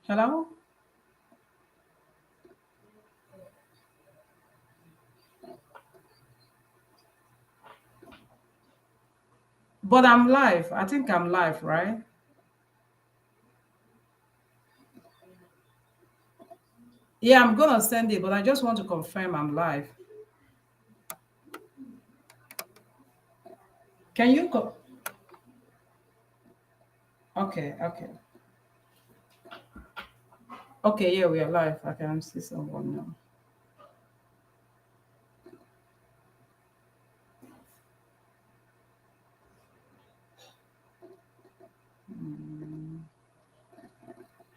Hello? But I'm live. I think I'm live, right? Yeah, I'm gonna send it, but I just want to confirm I'm live. Can you okay, okay. Okay, yeah, we are live. I can see someone now.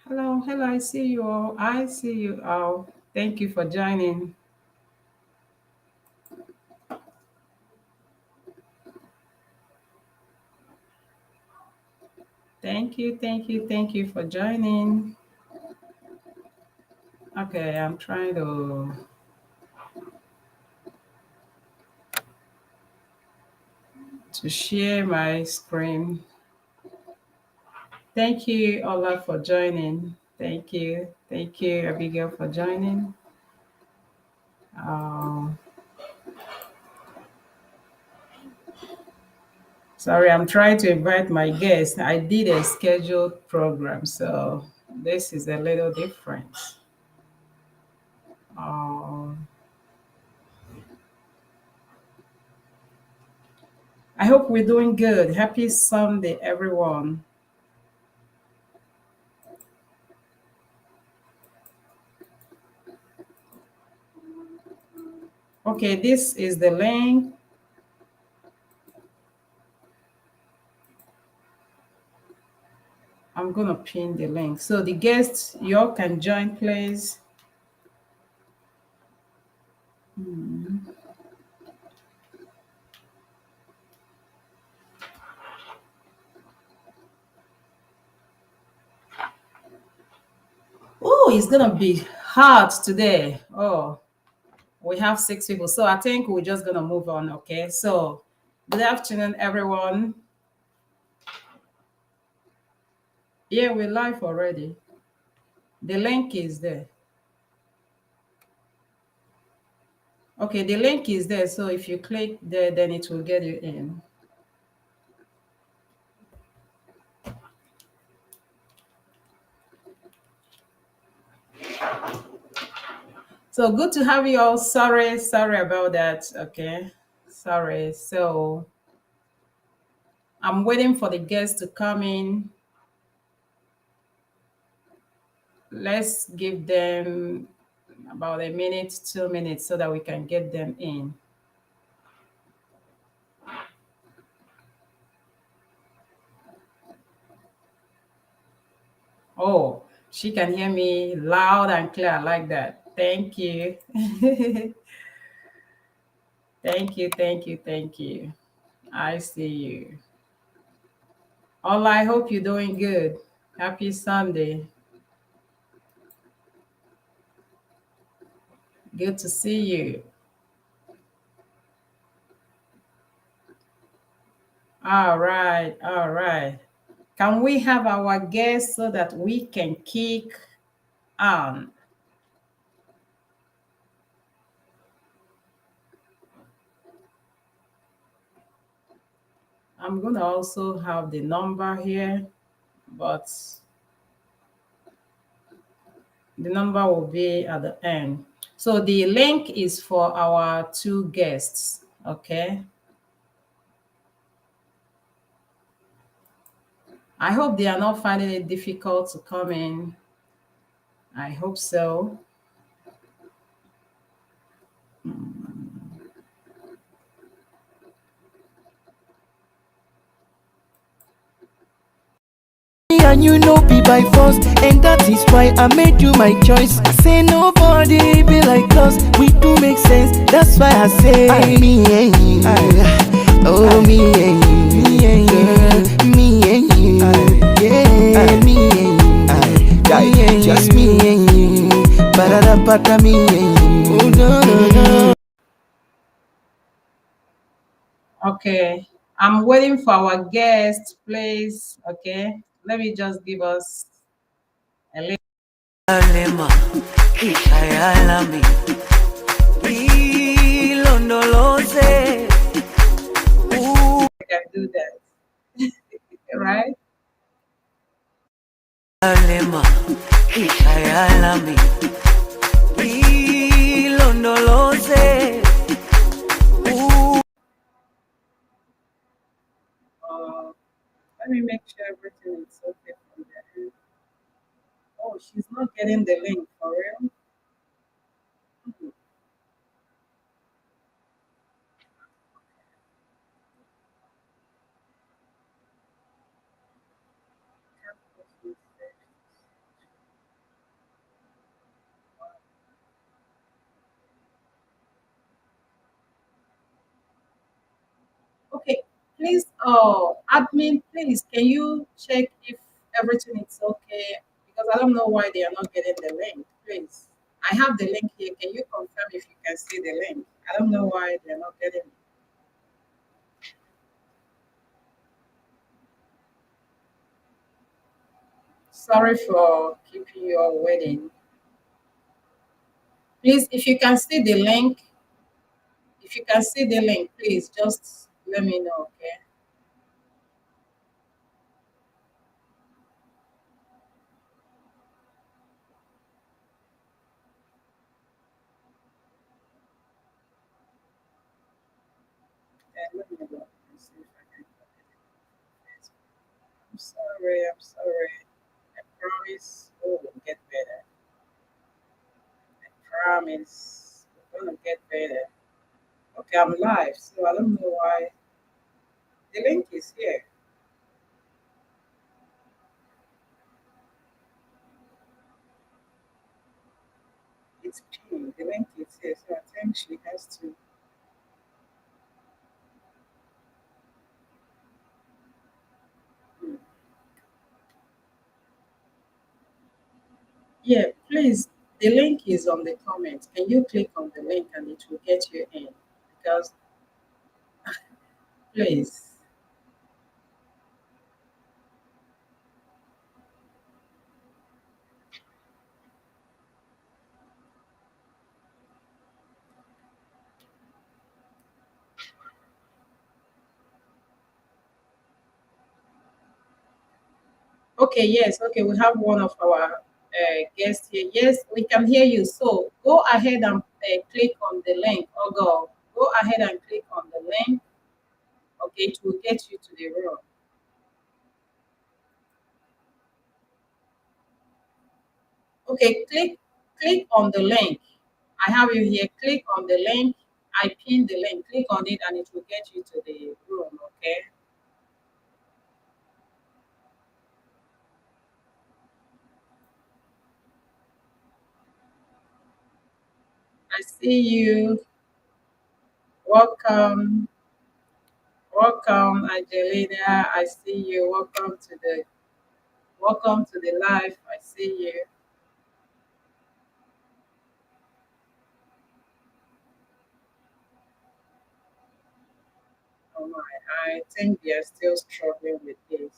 Hello, hello, I see you all. I see you all. Thank you for joining. Thank you for joining. Okay, I'm trying to share my screen. Thank you, Ola, for joining. Thank you, Abigail, for joining. Um, Sorry, I'm trying to invite my guests. I did a scheduled program, so this is a little different. Um, I hope we're doing good. Happy Sunday, everyone. Okay, this is the link. I'm gonna pin the link. So the guests, you all can join, please. Oh, it's gonna be hard today. Oh, we have 6 people. So I think we're just gonna move on, okay? So good afternoon, everyone. Yeah, we're live already. The link is there. Okay, the link is there. So if you click there, then it will get you in. So good to have you all. Sorry about that. Okay, sorry. So I'm waiting for the guests to come in. Let's give them about a minute, 2 minutes so that we can get them in. Oh, she can hear me loud and clear. I like that. Thank you. Thank you. I see you. All I hope you're doing good. Happy Sunday. Good to see you. All right, all right. Can we have our guests so that we can kick on? I'm going to also have the number here, but the number will be at the end. So the link is for our two guests, okay? I hope they are not finding it difficult to come in. I hope so. And you know be by force, and that is why I made you my choice. I say nobody be like us, we do make sense. That's why I say me and you, oh me and you, girl, me and you, yeah, me and you, just me and you, ba me and you, oh no no no. Okay. I'm waiting for our guest, please. Okay. Let me just give us a little. Alema, ishayalami, ilondoloze, I can do that, right? alema, ishayalami, ilondoloze. Uh, Let me make sure everything is okay from there. Oh, she's not getting the link for real. Mhm. Okay, please, admin, please, can you check if everything is okay? Because I don't know why they are not getting the link. Please, I have the link here. Can you confirm if you can see the link? I don't know why they're not getting it. Sorry for keeping you all waiting. Please, if you can see the link, if you can see the link, please just let me know, okay? Let me look and see if I can copy it. I'm sorry, I'm sorry. I promise we will get better. I promise we're gonna get better. Okay, I'm live, so I don't know why the link is here. It's pinned. The link is here, so I think she has to. Hmm. Yeah, please. The link is on the comment. Can you click on the link and it will get you in? Because please. Okay, yes, okay, we have one of our guests here. Yes, we can hear you. So go ahead and click on the link or go ahead and click on the link. Okay, it will get you to the room. Okay, click on the link. I have you here. Click on the link. I pinned the link. Click on it and it will get you to the room. Okay. I see you. Welcome. Welcome, Angelina. I see you. Welcome to the live. I see you. Oh my, I think they are still struggling with this.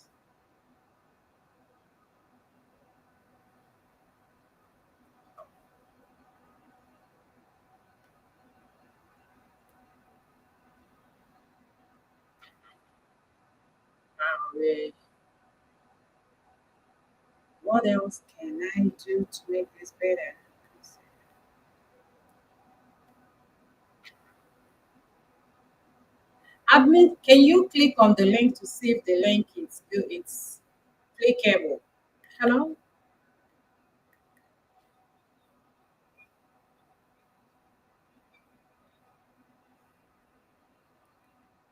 We, what else can I do to make this better? Admin, can you click on the link to see if the link is good? It's clickable. Hello?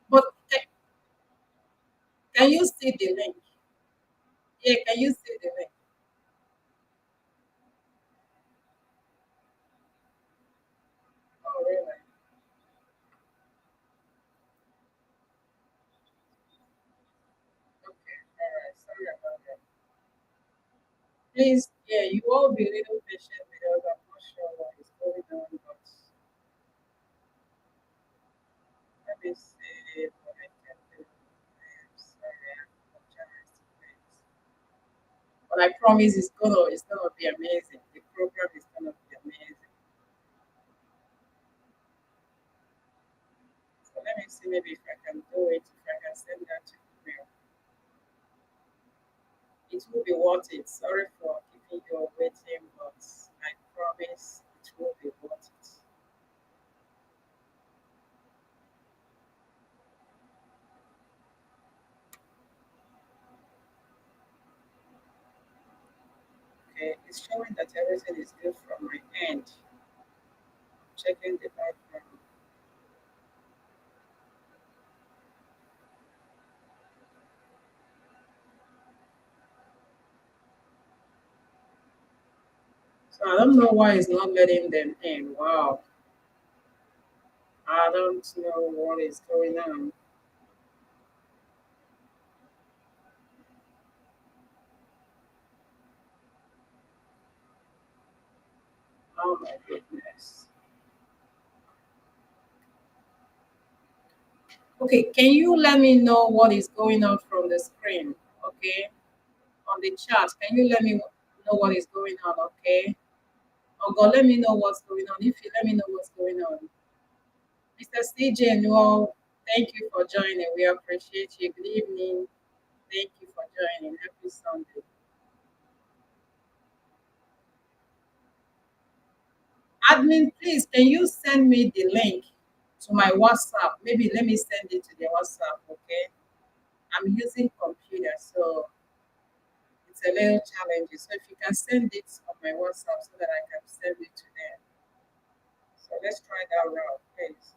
But can you see the link? Yeah, can you see the link? Oh, really? Okay. All right. Sorry about that. Please, yeah, you all be a little patient with us. I'm not sure what is going on, but let me see what I can do. I'm sorry. I apologize. Please. But I promise it's gonna be amazing. program is gonna be amazing. So let me see maybe if I can do it, if I can send that to email. It will be worth it. Sorry for keeping you waiting, but I promise it will be worth it. Okay, it's showing that everything is good from my end. Checking the background. So I don't know why it's not letting them in. Wow. I don't know what is going on. Oh my goodness. Okay, can you let me know what is going on from the screen? Okay, on the chat, can you let me know what is going on? Okay, or God, let me know what's going on. If you let me know what's going on, Mr. CJ, no, thank you for joining. We appreciate you. Good evening. Thank you for joining. Happy Sunday. Admin, please, can you send me the link to my WhatsApp? Maybe let me send it to the WhatsApp. Okay, I'm using computer, so it's a little challenging. So if you can send it on my WhatsApp so that I can send it to them. So let's try that route, please.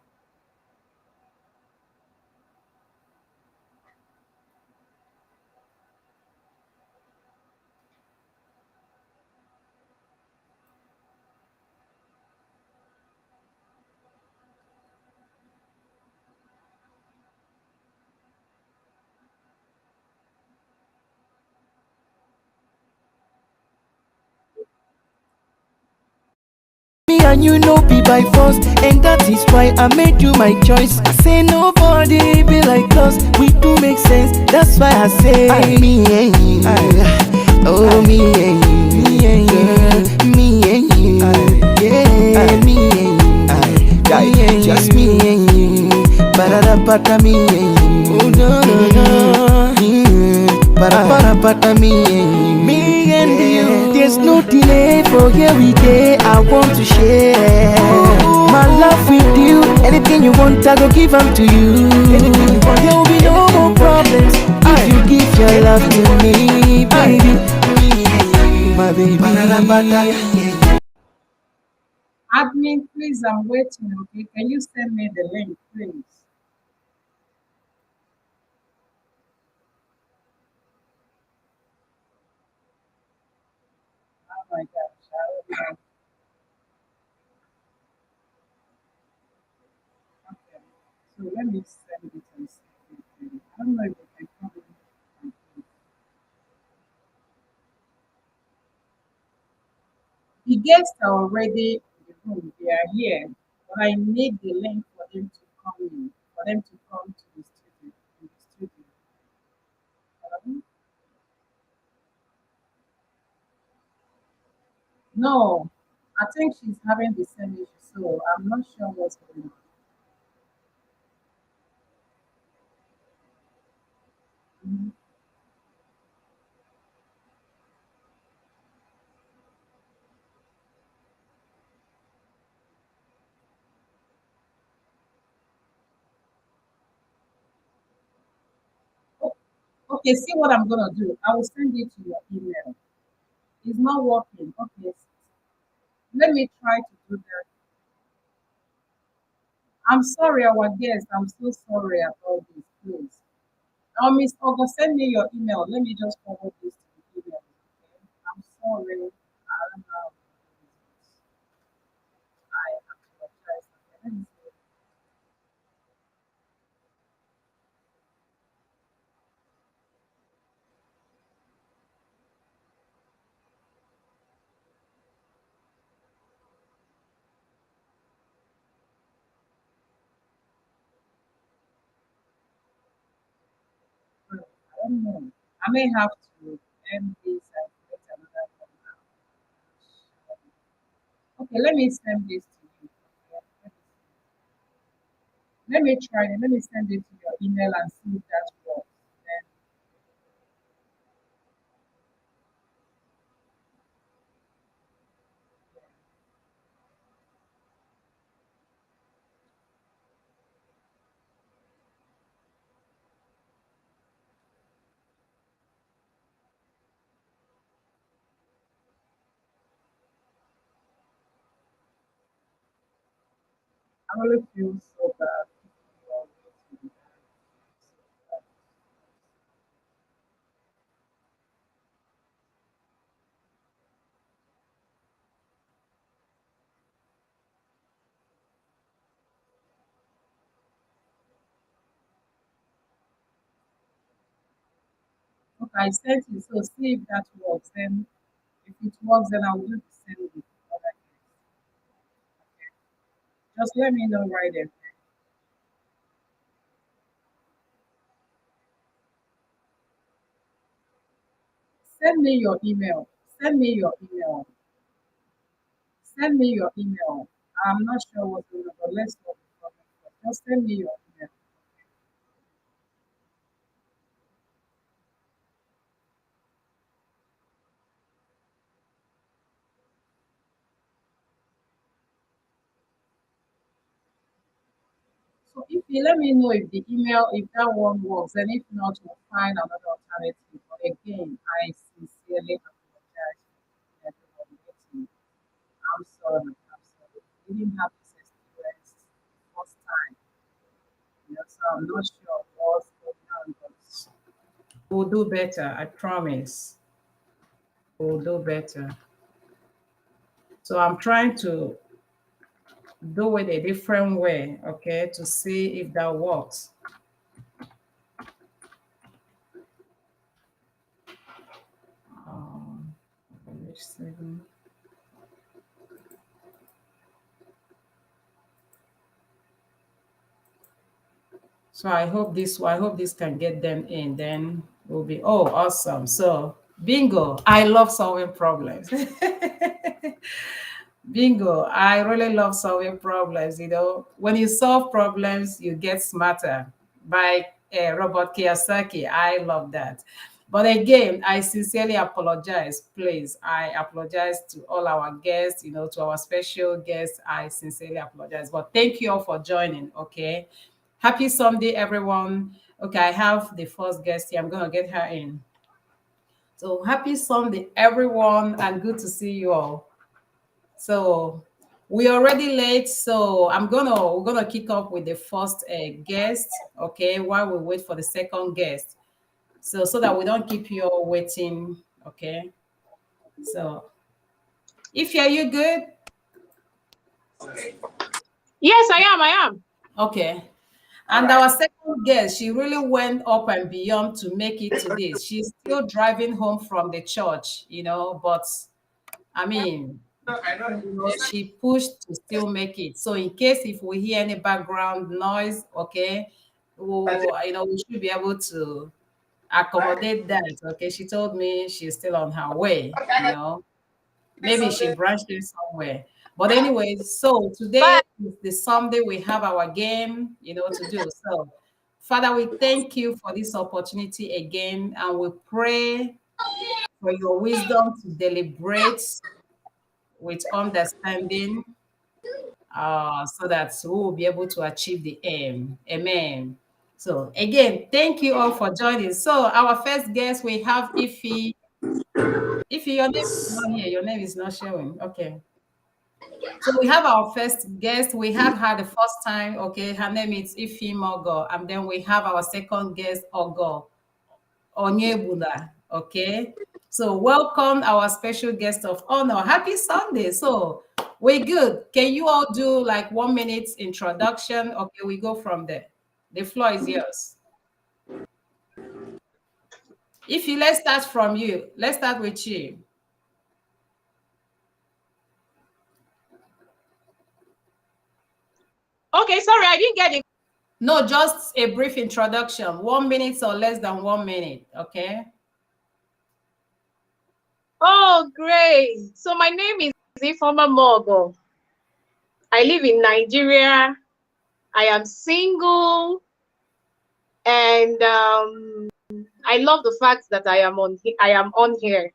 Me and you know be by force, and that is why I made you my choice. I say nobody be like us, we do make sense. That's why I say me and you, oh me and you, girl, me and you, yeah, me and you, just me and you, para me and you, oh no no no, para me and you, me and you. There's no delay for here we day. I want to share my love with you. Anything you want, I go give 'em to you. There will be no more problems if you give your love to me, baby. My baby. Admin, please, I'm waiting. Okay, can you send me the link, please? Oh my gosh, I don't know. Okay, so let me send it and see. I don't know if I can come in. The guests are already in the room. They are here, but I need the link for them to come in, for them to come to the studio. In the studio. Um, no, I think she's having the same issue, so I'm not sure what's going on. Mhm. O- Okay, see what I'm gonna do. I will send it to your email. It's not working. Okay, let me try to do that. I'm sorry, our guest. I'm so sorry about this, please. Miss Ogo, send me your email. Let me just forward this to the email. Okay? I'm sorry. I don't know. I apologize. Okay, let me see. I don't know. I may have to end this and get another one now. Okay, let me send this to you. Okay, let me try it. Let me send it to your email and see if that works. Then, I only feel so bad. Okay, I sent it. So see if that works. Then if it works, then I will do the same with other things. Okay. Just let me know right away. Send me your email. Send me your email. Send me your email. I'm not sure what's going on, but let's talk about it. Just send me your email. So if you let me know if the email, if that one works, and if not, we'll find another alternative. But again, I sincerely apologize for everyone waiting. I'm sorry. I'm sorry. We didn't have this experience first time. You know, so I'm not sure what's going on, but we'll do better. I promise. We'll do better. So I'm trying to do it a different way, okay, to see if that works. Um, page 7. So I hope this can get them in. Then we'll be awesome. So bingo, I love solving problems. Bingo, I really love solving problems. You know, when you solve problems, you get smarter. By Robert Kiyosaki, I love that. But again, I sincerely apologize. Please, I apologize to all our guests, you know, to our special guests. I sincerely apologize. But thank you all for joining. Okay. Happy Sunday, everyone. Okay, I have the first guest here. I'm going to get her in. So happy Sunday, everyone, and good to see you all. So we're already late, so we're gonna kick off with the first guest, okay, while we wait for the second guest. So that we don't keep you all waiting, okay. So if you good? Yes, I am. I am. Okay. And our second guest, she really went up and beyond to make it to this. She's still driving home from the church, you know, but I mean, you know, she pushed to still make it. So in case if we hear any background noise, okay, you know, we should be able to accommodate that. Okay, she told me she's still on her way, you know, maybe she branched in somewhere. But anyway, so today But is the Sunday we have our game, you know, to do. So, Father, we thank you for this opportunity again, and we pray for your wisdom to deliberate with understanding, so that we will be able to achieve the aim. Amen. So again, thank you all for joining. So our first guest, we have Ify. Ify, your name is not here. Your name is not showing. Okay. So we have our first guest. We had her the first time. Okay. Her name is Ify Mogo. And then we have our second guest, Ogo Onyebula. Okay. So welcome our special guest of honor. Happy Sunday. So we're good. Can you all do like 1 minute introduction? Okay, we go from there. The floor is yours. If you let's start from you. Let's start with you. okay, sorry, I didn't get it. No, just a brief introduction. 1 minute or less than 1 minute. Okay. Oh, great. So my name is Ifeoma Mogo. I live in Nigeria. I am single, and I love the fact that I am on here.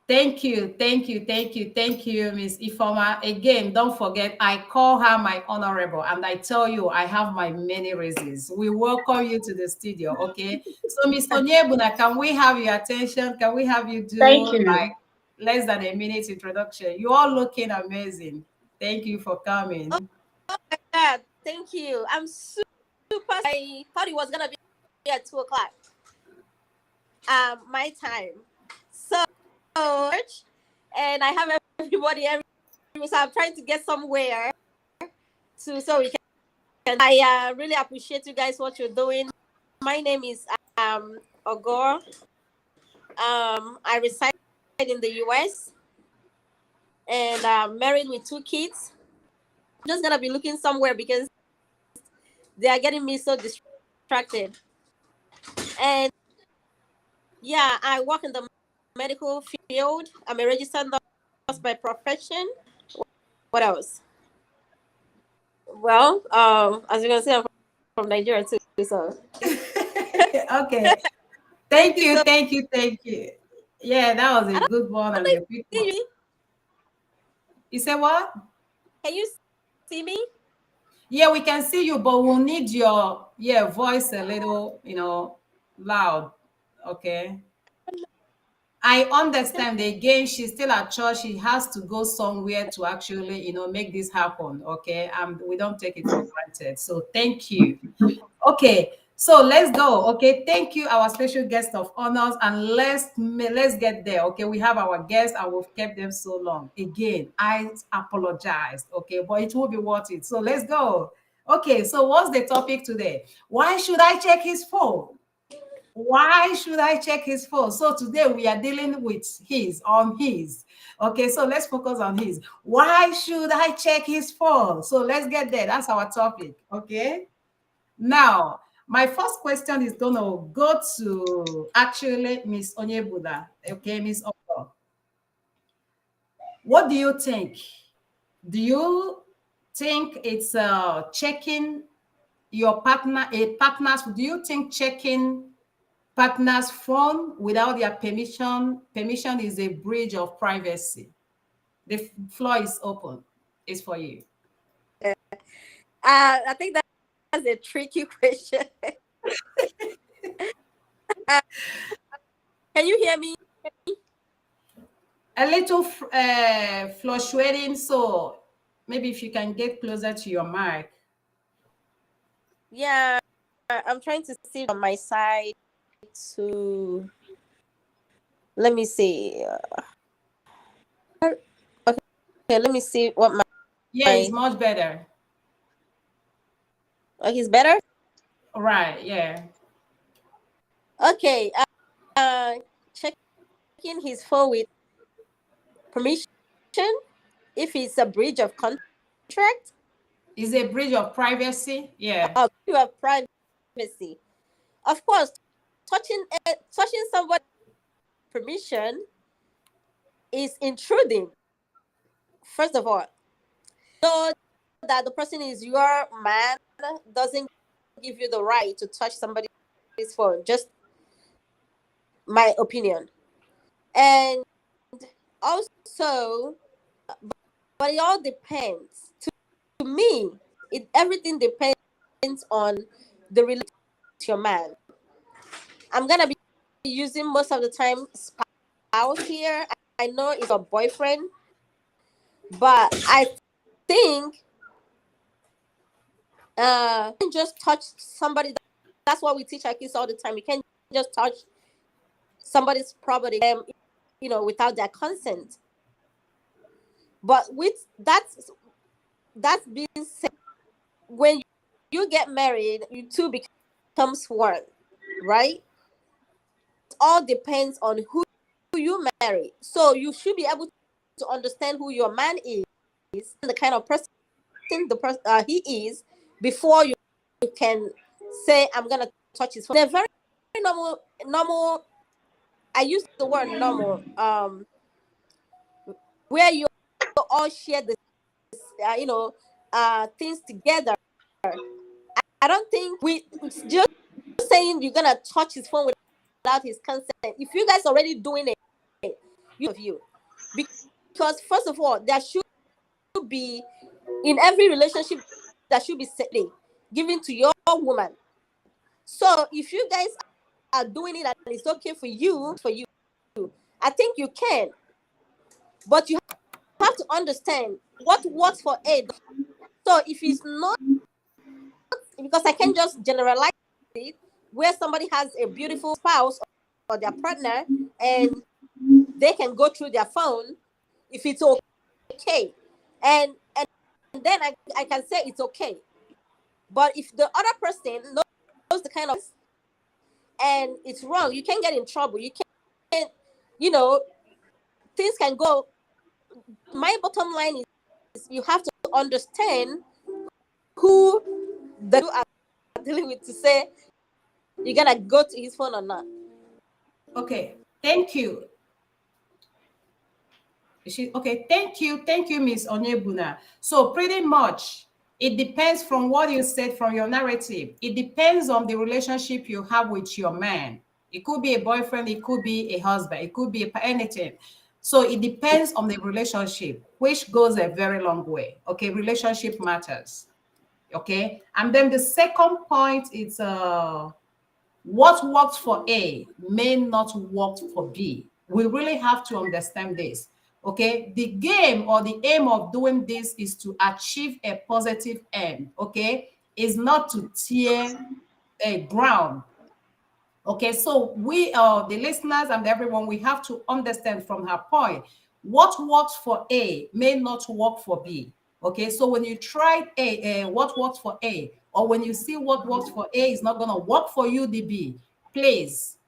Thank you, Miss Ifeoma. Again, don't forget, I call her my honorable, and I tell you, I have my many reasons. We welcome you to the studio, okay? So, Miss Onyebuna, can we have your attention? Can we have you do like less than a minute introduction? You are looking amazing. Thank you for coming. Oh my God, thank you. I'm super. I thought it was gonna be at 2 o'clock. My time. So, and I have everybody. So I'm trying to get somewhere so we can. I really appreciate you guys what you're doing. My name is Ogor. I reside in the US, and I'm married with 2 kids. I'm just gonna be looking somewhere because they are getting me so distracted. And yeah, I work in the medical field. I'm a registered nurse by profession. What else? Well, as you can see, I'm from Nigeria too. So okay. Thank you. Yeah, that was a good one and a quick one. You say what? Can you see me? Yeah, we can see you, but we'll need your voice a little, loud. Okay. I understand. Again, she's still at church. She has to go somewhere to actually, make this happen. Okay. We don't take it for granted. So thank you. Okay. So let's go. Okay. Thank you, our special guest of honors. And let's get there. Okay. We have our guests and we've kept them so long. Again, I apologize. Okay. But it will be worth it. So let's go. Okay. So what's the topic today? Why should I check his phone? Why should I check his phone? So today we are dealing with his. Okay, so let's focus on his. Why should I check his phone? So let's get there. That's our topic. Okay. Now, my first question is going to go to actually Miss Onyebuna. Okay, Miss Ogo. What do you think? Do you think it's checking your partner's? Do you think checking partner's phone without their permission is a breach of privacy? The floor is open. It's for you. I think that's a tricky question. Can you hear me? A little fluctuating, so maybe if you can get closer to your mic. Yeah, I'm trying to see on my side. Let me see. Okay, let me see what my. Yeah, it's much better. Okay, it's better. Right. Yeah. Okay. Checking his phone with permission. If it's a breach of contract. Is a breach of privacy? Yeah. A breach of privacy. Of course, touching somebody's permission is intruding. First of all, know that the person is your man doesn't give you the right to touch somebody's phone. Just my opinion. And also, but it all depends. To me, everything depends on the relationship with your man. I'm gonna be using most of the time spouse here. I know it's a boyfriend, but I think you can just touch somebody. That's what we teach our kids all the time. You can't just touch somebody's property, without their consent. But with that's being said, when you get married, you two becomes one, right? It all depends on who you marry. So you should be able to understand who your man is, the kind of person he is, before you can say, I'm gonna touch his phone. They're very normal. I use the word normal. where you all share the things together. I don't think we just saying you're gonna touch his phone without his consent. If you guys already doing it, you because first of all, there should be in every relationship that should be setting given to your woman. So if you guys are doing it and it's okay for you, I think you can. But you have to understand what works for A. So if it's not, because I can't just generalize it, where somebody has a beautiful spouse or their partner and they can go through their phone, if it's okay, and then I can say it's okay. But if the other person knows the kind of and it's wrong, you can get in trouble. You can't, things can go. My bottom line is you have to understand who you are dealing with to say you're gonna go to his phone or not. Okay, thank you. Thank you, Miss Onyebuna. So pretty much it depends from what you said from your narrative. It depends on the relationship you have with your man. It could be a boyfriend, it could be a husband, it could be anything. So it depends on the relationship, which goes a very long way. Okay, relationship matters. Okay, and then the second point is what works for A may not work for B. We really have to understand this. Okay, the game or the aim of doing this is to achieve a positive end. Okay, is not to tear a ground. Okay, so we the listeners and everyone, we have to understand from her point, what works for A may not work for B. Okay, so when you try what works for A, or when you see what works for A is not going to work for you, the B, please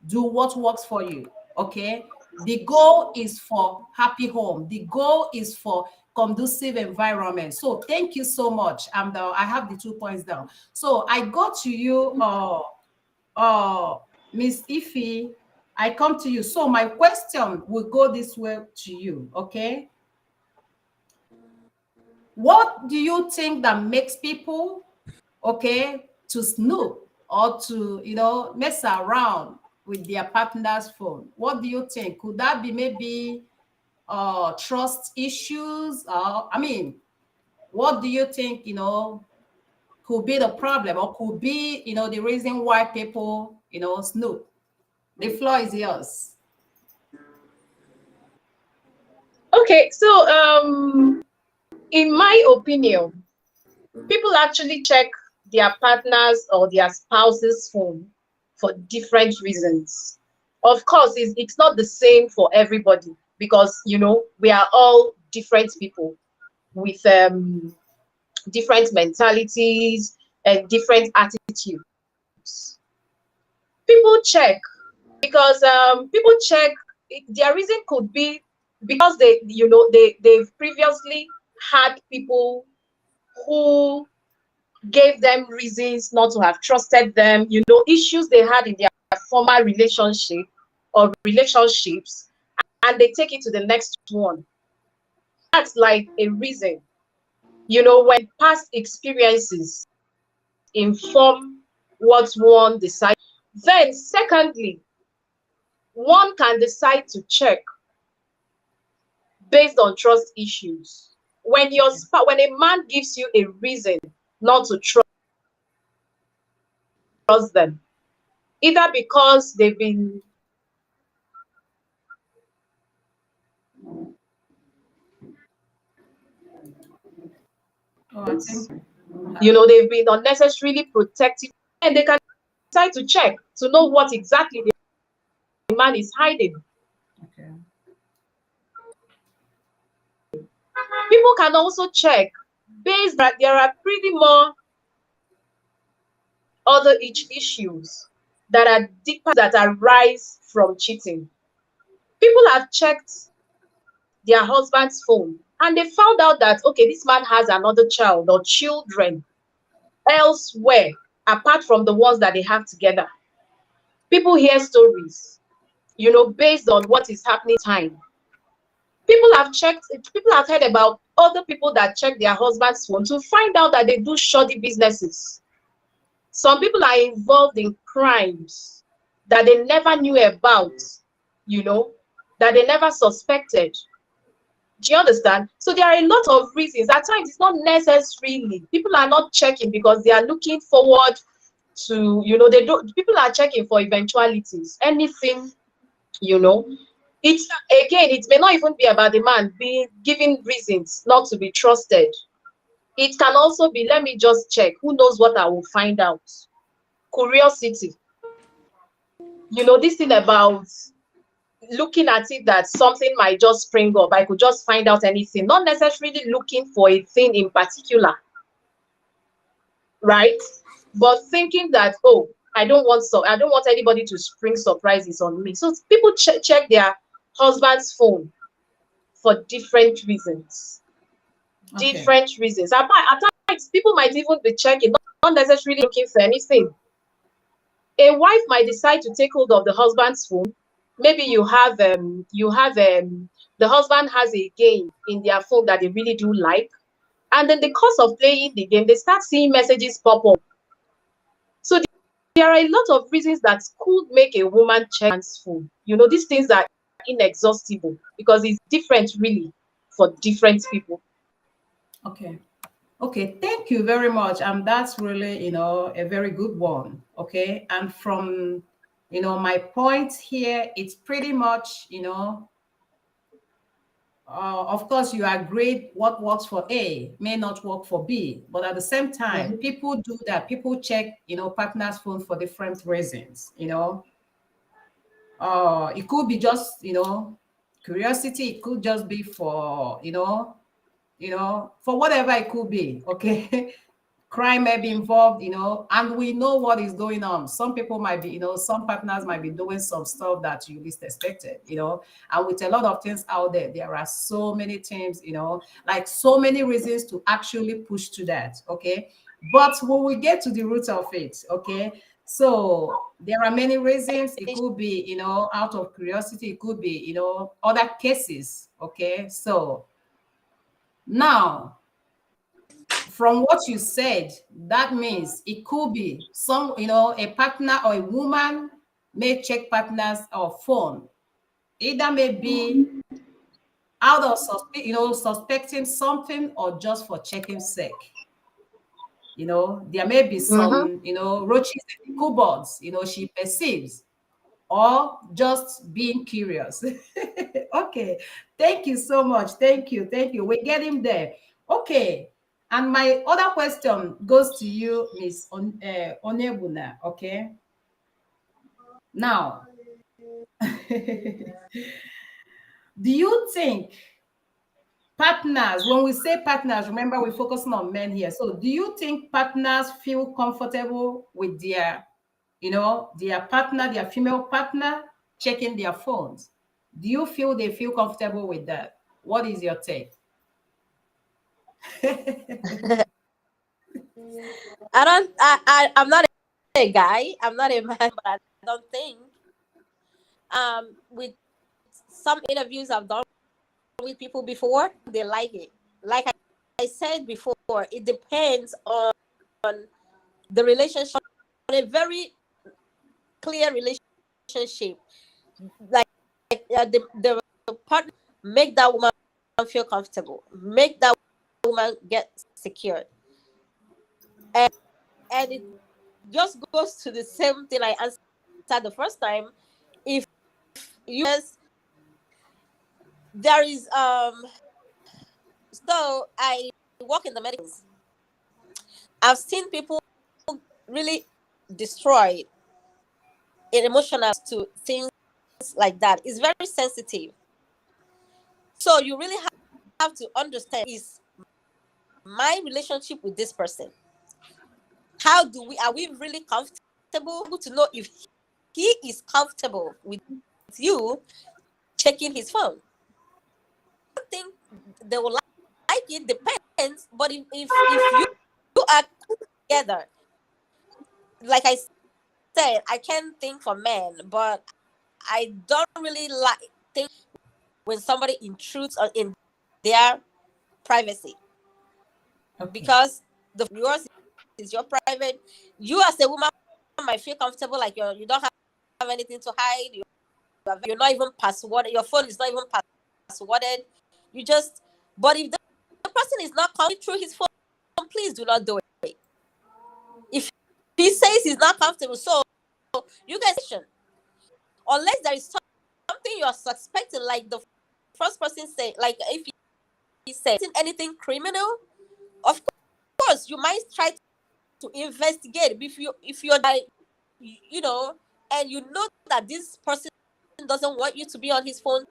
do what works for you. Okay, the goal is for happy home. The goal is for conducive environment. So thank you so much. I have the 2 points down. So I go to you, Miss Ife. I come to you. So my question will go this way to you. Okay. What do you think that makes people, okay, to snoop or to, mess around with their partner's phone? What do you think? Could that be maybe trust issues? What do you think, could be the problem, or could be, the reason why people, snoop? The floor is yours. Okay, so in my opinion, people actually check their partners or their spouse's phone for different reasons. Of course, it's not the same for everybody, because we are all different people with different mentalities and different attitudes. People check because people check. Their reason could be because they've previously had people who gave them reasons not to have trusted them, issues they had in their former relationship or relationships, and they take it to the next one. That's like a reason. When past experiences inform what one decides. Then secondly, one can decide to check based on trust issues. When a man gives you a reason not to trust them, either because they've been they've been unnecessarily protective, and they can decide to check to know what exactly the man is hiding. Okay. People can also check based that there are pretty more other issues that are deeper, that arise from cheating. People have checked their husband's phone and they found out that, okay, this man has another child or children elsewhere apart from the ones that they have together. People hear stories, based on what is happening time. People have heard about other people that check their husband's phone to find out that they do shoddy businesses. Some people are involved in crimes that they never knew about, you know, that they never suspected. Do you understand? So there are a lot of reasons. At times, it's not necessarily people are not checking because they are looking forward to, you know, they don't. People are checking for eventualities. Anything, you know. It's again, it may not even be about the man being given reasons not to be trusted. It can also be, let me just check. Who knows what I will find out? Curiosity. You know, this thing about looking at it that something might just spring up. I could just find out anything, not necessarily looking for a thing in particular, right? But thinking that, oh, I don't want anybody to spring surprises on me. So people check their husband's phone for different reasons. Okay. Different reasons. At times, people might even be checking, not necessarily looking for anything. A wife might decide to take hold of the husband's phone. Maybe the husband has a game in their phone that they really do like, and in the course of playing the game, they start seeing messages pop up. So there are a lot of reasons that could make a woman check his phone. You know, these things are inexhaustible because it's different really for different people. Okay. Okay, thank you very much. That's really, you know, a very good one. Okay. And from, you know, my point here, it's pretty much, you know, of course, you agree what works for A may not work for B, but at the same time, people do that. People check, you know, partners' phone for different reasons, you know. It could be just, you know, curiosity. It could just be for, you know, for whatever it could be. Okay. Crime may be involved, you know, and we know what is going on. Some people might be, you know, some partners might be doing some stuff that you least expected, you know, and with a lot of things out there, there are so many things, you know, like so many reasons to actually push to that. Okay. But when we get to the root of it, okay, so there are many reasons. It could be, you know, out of curiosity, it could be, you know, other cases. Okay. So now, from what you said, that means it could be some, you know, a partner or a woman may check partners or phone. Either may be out of you know, suspecting something or just for checking sake. You know, there may be some, you know, roaches in the cupboards, you know, she perceives, or just being curious. Okay, thank you so much. Thank you. We're getting there. Okay, and my other question goes to you, Miss Onebuna. Okay, now, do you think partners, when we say partners, remember we're focusing on men here, so do you think partners feel comfortable with their, you know, their partner, their female partner, checking their phones? Do you feel they feel comfortable with that? What is your take? I'm not a guy. I'm not a man, but I don't think. With some interviews I've done with people before, they like it. Like I said before, it depends on the relationship, on a very clear relationship. Like the partner make that woman feel comfortable, make that woman get secured, and it just goes to the same thing I answered the first time. If there is so I work in the medical. I've seen people really destroyed in emotional to things like that. It's very sensitive. So you really have to understand, is my relationship with this person, are we really comfortable to know if he is comfortable with you checking his phone? I think they will like it, depends. But if you are together, like I said, I can't think for men, but I don't really think when somebody intrudes in their privacy, Okay. because yours is your private. You as a woman might feel comfortable, like you don't have anything to hide. You're not even passworded. Your phone is not even passworded. But if the person is not coming through his phone, please do not do it. If he says he's not comfortable, so you guys, unless there is something you're suspecting, like the first person said, like if he says anything criminal, of course you might try to investigate. If you're like, and you know that this person doesn't want you to be on his phone,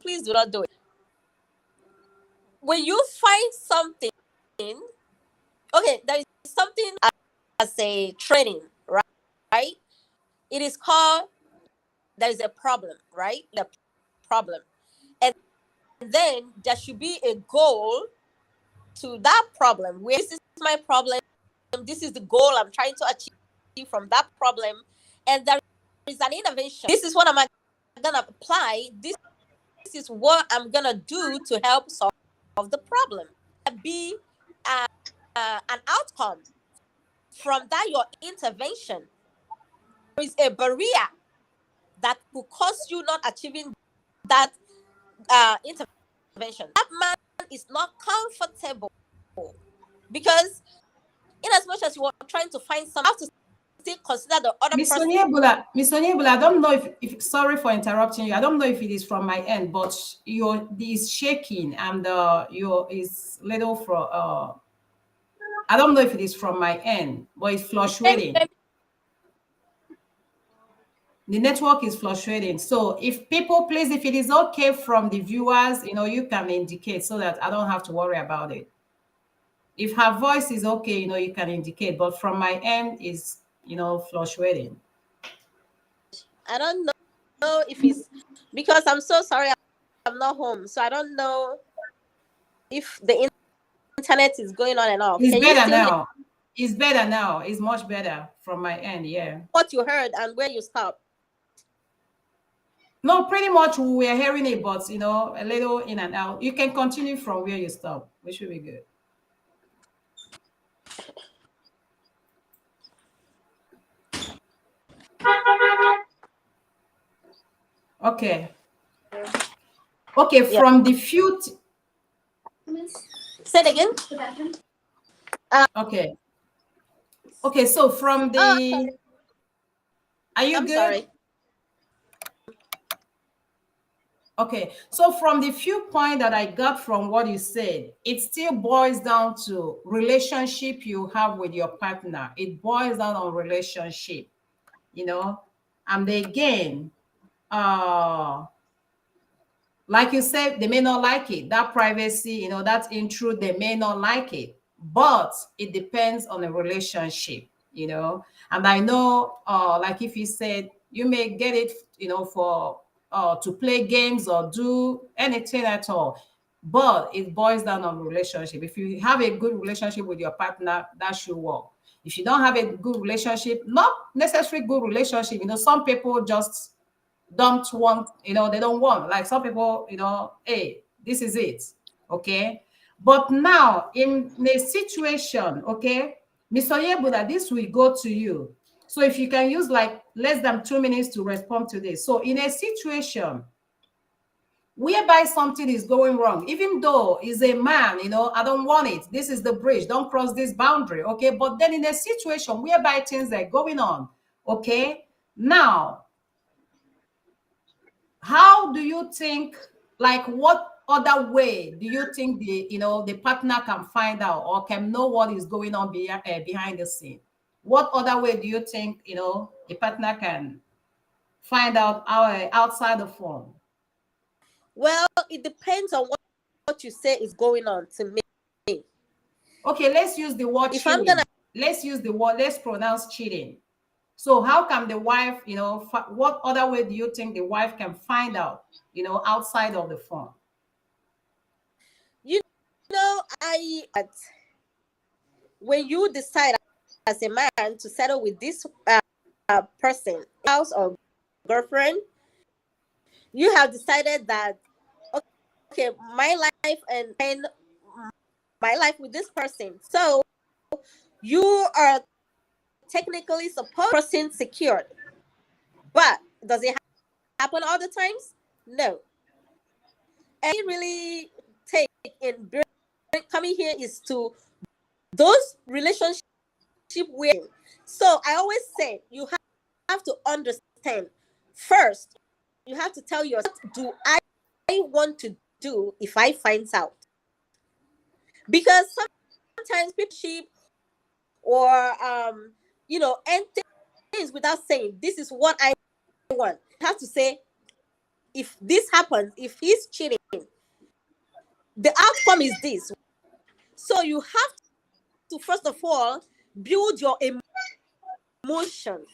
please do not do it. When you find something, okay, there is something as a training, right? It is called, there is a problem, right? The problem. And then there should be a goal to that problem. Where this is my problem, this is the goal I'm trying to achieve from that problem. And there is an intervention. This is what I'm going to apply. This is what I'm going to do to help solve the problem. Be an outcome from that, your intervention. There is a barrier that could cause you not achieving that intervention. That man is not comfortable because in as much as you are trying to find something, you have to still consider the other Miss person. Onyebula, I don't know if sorry for interrupting you. I don't know if it is from my end, but is shaking and is little from I don't know if it is from my end, but it's fluctuating. The network is fluctuating. So if people, please, if it is okay from the viewers, you can indicate so that I don't have to worry about it. If her voice is okay, you can indicate, but from my end is, fluctuating. I don't know if it's because I'm so sorry, I'm not home. So I don't know if the internet is going on and off. It's better now. It's better now. It's much better from my end, yeah. What you heard and where you stopped? No, pretty much we are hearing it, but a little in and out. You can continue from where you stop, which will be good. Okay. Okay, from the few. Say it again. Okay. Okay, so from the. Are you I'm good? Sorry. Okay, so from the few points that I got from what you said, it still boils down to relationship you have with your partner. It boils down on relationship, and again, like you said, they may not like it. That privacy, that intrude, they may not like it, but it depends on the relationship, and I know, like if you said, you may get it, for to play games or do anything at all, but it boils down on relationship. If you have a good relationship with your partner, that should work. If you don't have a good relationship, not necessarily good relationship, some people just don't want, they don't want, like some people, hey, this is it, okay? But now in a situation, okay, Ms. Onyebula, this will go to you. So if you can use like less than 2 minutes to respond to this. So in a situation whereby something is going wrong, even though is a man, I don't want it. This is the bridge. Don't cross this boundary, okay? But then in a situation whereby things are going on, okay? Now, how do you think, like what other way do you think the partner can find out or can know what is going on behind the scene? What other way do you think, the partner can find out outside the phone? Well, it depends on what you say is going on to me. Okay, let's use the word cheating. Let's use the word, let's pronounce cheating. So how can the wife, what other way do you think the wife can find out, outside of the phone? When you decide as a man to settle with this person, spouse or girlfriend, you have decided that, okay, my life and my life with this person. So you are technically supposed person secured, but does it happen all the times? No. And really take in coming here is to those relationship where. So I always say you have to understand first. You have to tell yourself, what do I want to do if I find out? Because sometimes people cheap or and things without saying this is what I want. You have to say, if this happens, if he's cheating, the outcome is this. So you have to first of all build your emotion,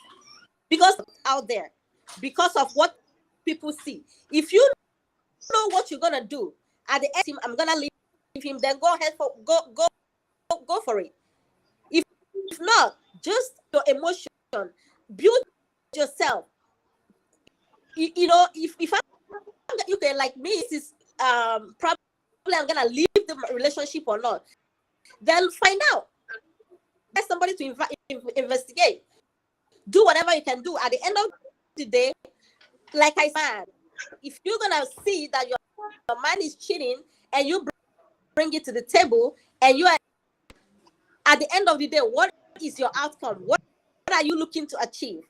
because out there, because of what people see. If you know what you're gonna do at the end, I'm gonna leave him, then go ahead for go for it. If not, just your emotion, build yourself. You know, if I'm, you can, like me, this is probably I'm gonna leave the relationship or not, then find out. Get somebody to investigate. Do whatever you can do. At the end of the day, like I said, if you're gonna see that your man is cheating and you bring it to the table, and you are at the end of the day, what is your outcome? What are you looking to achieve?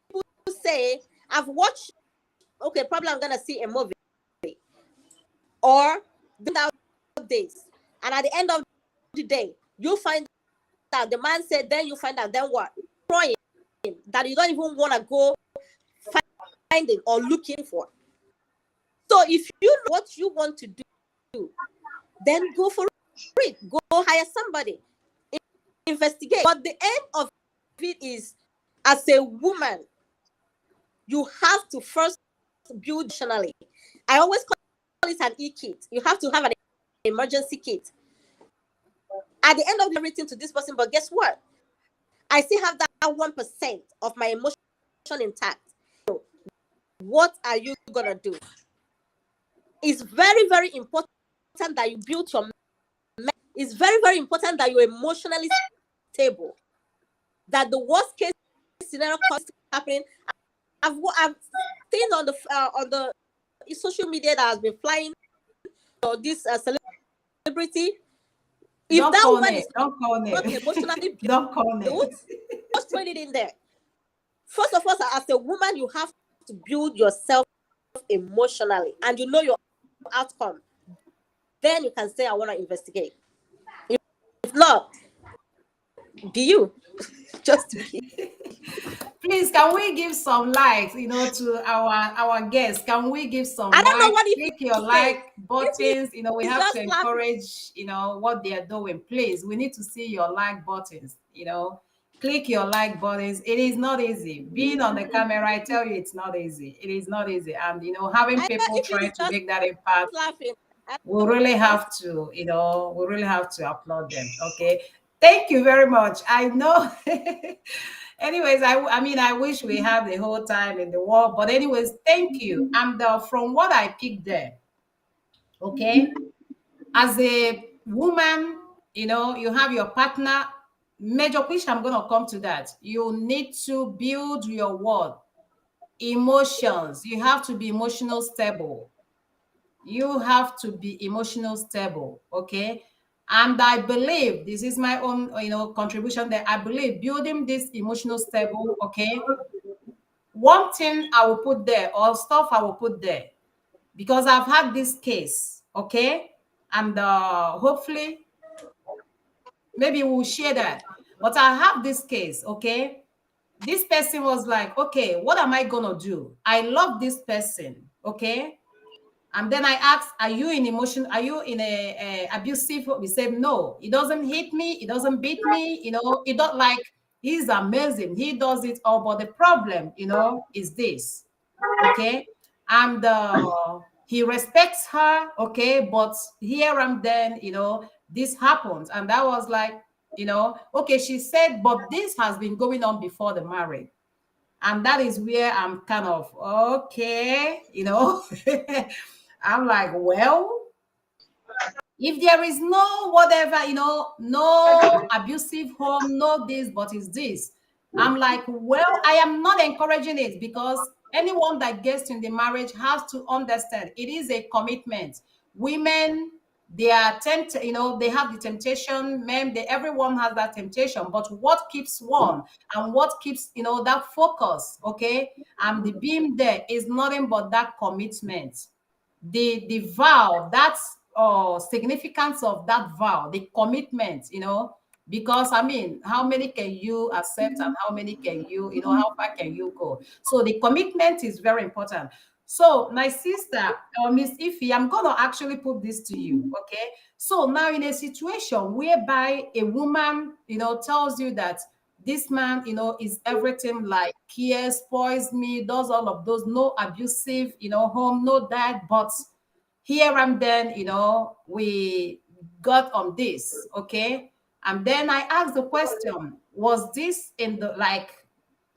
People say, I've watched, okay, probably I'm gonna see a movie or days, and at the end of the day, you find out the man said, then you find out, then what? That you don't even want to go finding or looking for. So if you know what you want to do, then go for it. Go hire somebody, investigate. But the end of it is, as a woman, you have to first build emotionally. I always call it an e-kit. You have to have an emergency kit. At the end of everything to this person, but guess what? I still have that 1% of my emotion intact. So what are you gonna do? It's very, very important that you build your. It's very, very important that you're emotionally stable. That the worst case scenario happening. I've seen on the social media that has been flying. This celebrity. If don't that call woman it. is Don't call not it. emotionally Don't call it. just put it in there. First of all, as a woman, you have to build yourself emotionally, and you know your outcome. Then you can say, I want to investigate. If not, be you. Just be. Please, can we give some likes, to our guests? Can we give some I don't know likes? what Click your to say. like buttons. We It's have just to encourage, what they are doing. Please, we need to see your like buttons. Click your like buttons. It is not easy. Being on the camera, I tell you, it's not easy. It is not easy. And having I know people if trying it's to just make that impact, laughing. we really have to, we really have to applaud them. Okay. Thank you very much. I know. Anyways, I mean, I wish we had the whole time in the world, but anyways, thank you. And from what I picked there, okay, as a woman, you have your partner, major, which I'm going to come to that. You need to build your what? Emotions. You have to be emotional stable. You have to be emotional stable, okay? And I believe this is my own, contribution there. I believe building this emotional stable, okay? One thing I will put there, or stuff I will put there, because I've had this case, okay? And hopefully, maybe we'll share that. But I have this case, okay? This person was like, okay, what am I gonna do? I love this person, okay? And then I asked, are you in a abusive? We said, no, he doesn't hit me. He doesn't beat me. He don't like, he's amazing. He does it all. But the problem, is this, okay? And he respects her, okay? But here and then, this happens. And that was like, okay, she said, but this has been going on before the marriage. And that is where I'm kind of, okay, I'm like, well, if there is no whatever, no abusive home, no this, but it's this. I'm like, well, I am not encouraging it, because anyone that gets in the marriage has to understand it is a commitment. Women, they are tempted, they have the temptation. Men, everyone has that temptation. But what keeps one and what keeps, that focus, okay, and the beam there is nothing but that commitment. The vow, that's significance of that vow, the commitment, because I mean, how many can you accept and how many can you, how far can you go? So the commitment is very important. So my sister, Miss Ify, I'm gonna actually put this to you, okay? So now in a situation whereby a woman, tells you that this man, is everything, like cares, spoils me, does all of those, no abusive, home, no that, but here and then, we got on this, okay? And then I asked the question, was this in the, like,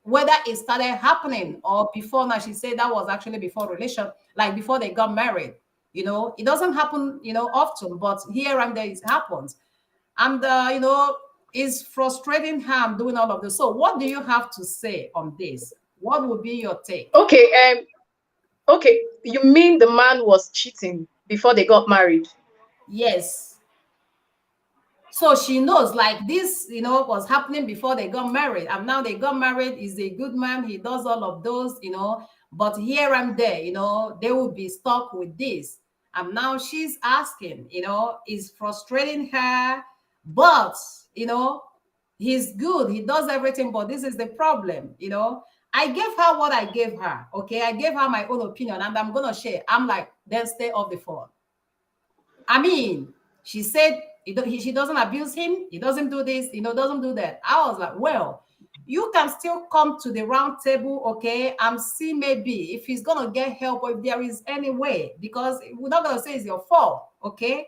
whether it started happening or before? Now she said that was actually before relation, like before they got married. It doesn't happen, often, but here and there it happens. And, it's frustrating her. I'm doing all of this. So what do you have to say on this? What would be your take? Okay, you mean the man was cheating before they got married? Yes. So she knows, like, this, was happening before they got married. And now they got married. He's a good man. He does all of those, but here and there, they will be stuck with this. And now she's asking, is frustrating her, but, he's good. He does everything, but this is the problem, I gave her what I gave her, okay? I gave her my own opinion, and I'm going to share. I'm like, then stay off the phone. I mean, she said she doesn't abuse him. He doesn't do this, doesn't do that. I was like, well, you can still come to the round table, okay, and see maybe if he's going to get help or if there is any way, because we're not going to say it's your fault, okay?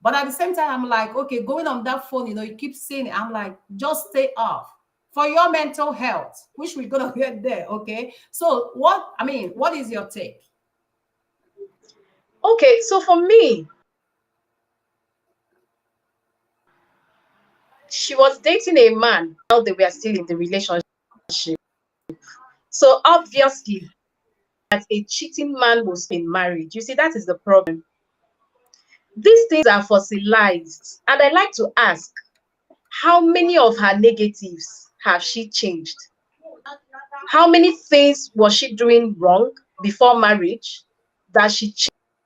But at the same time, I'm like, okay, going on that phone, you keep saying it. I'm like, just stay off for your mental health, which we're going to get there, okay? So what is your take? Okay, so for me, she was dating a man while they were still in the relationship. So obviously, that a cheating man was in marriage. You see, that is the problem. These things are fossilized. And I like to ask, how many of her negatives have she changed? How many things was she doing wrong before marriage that she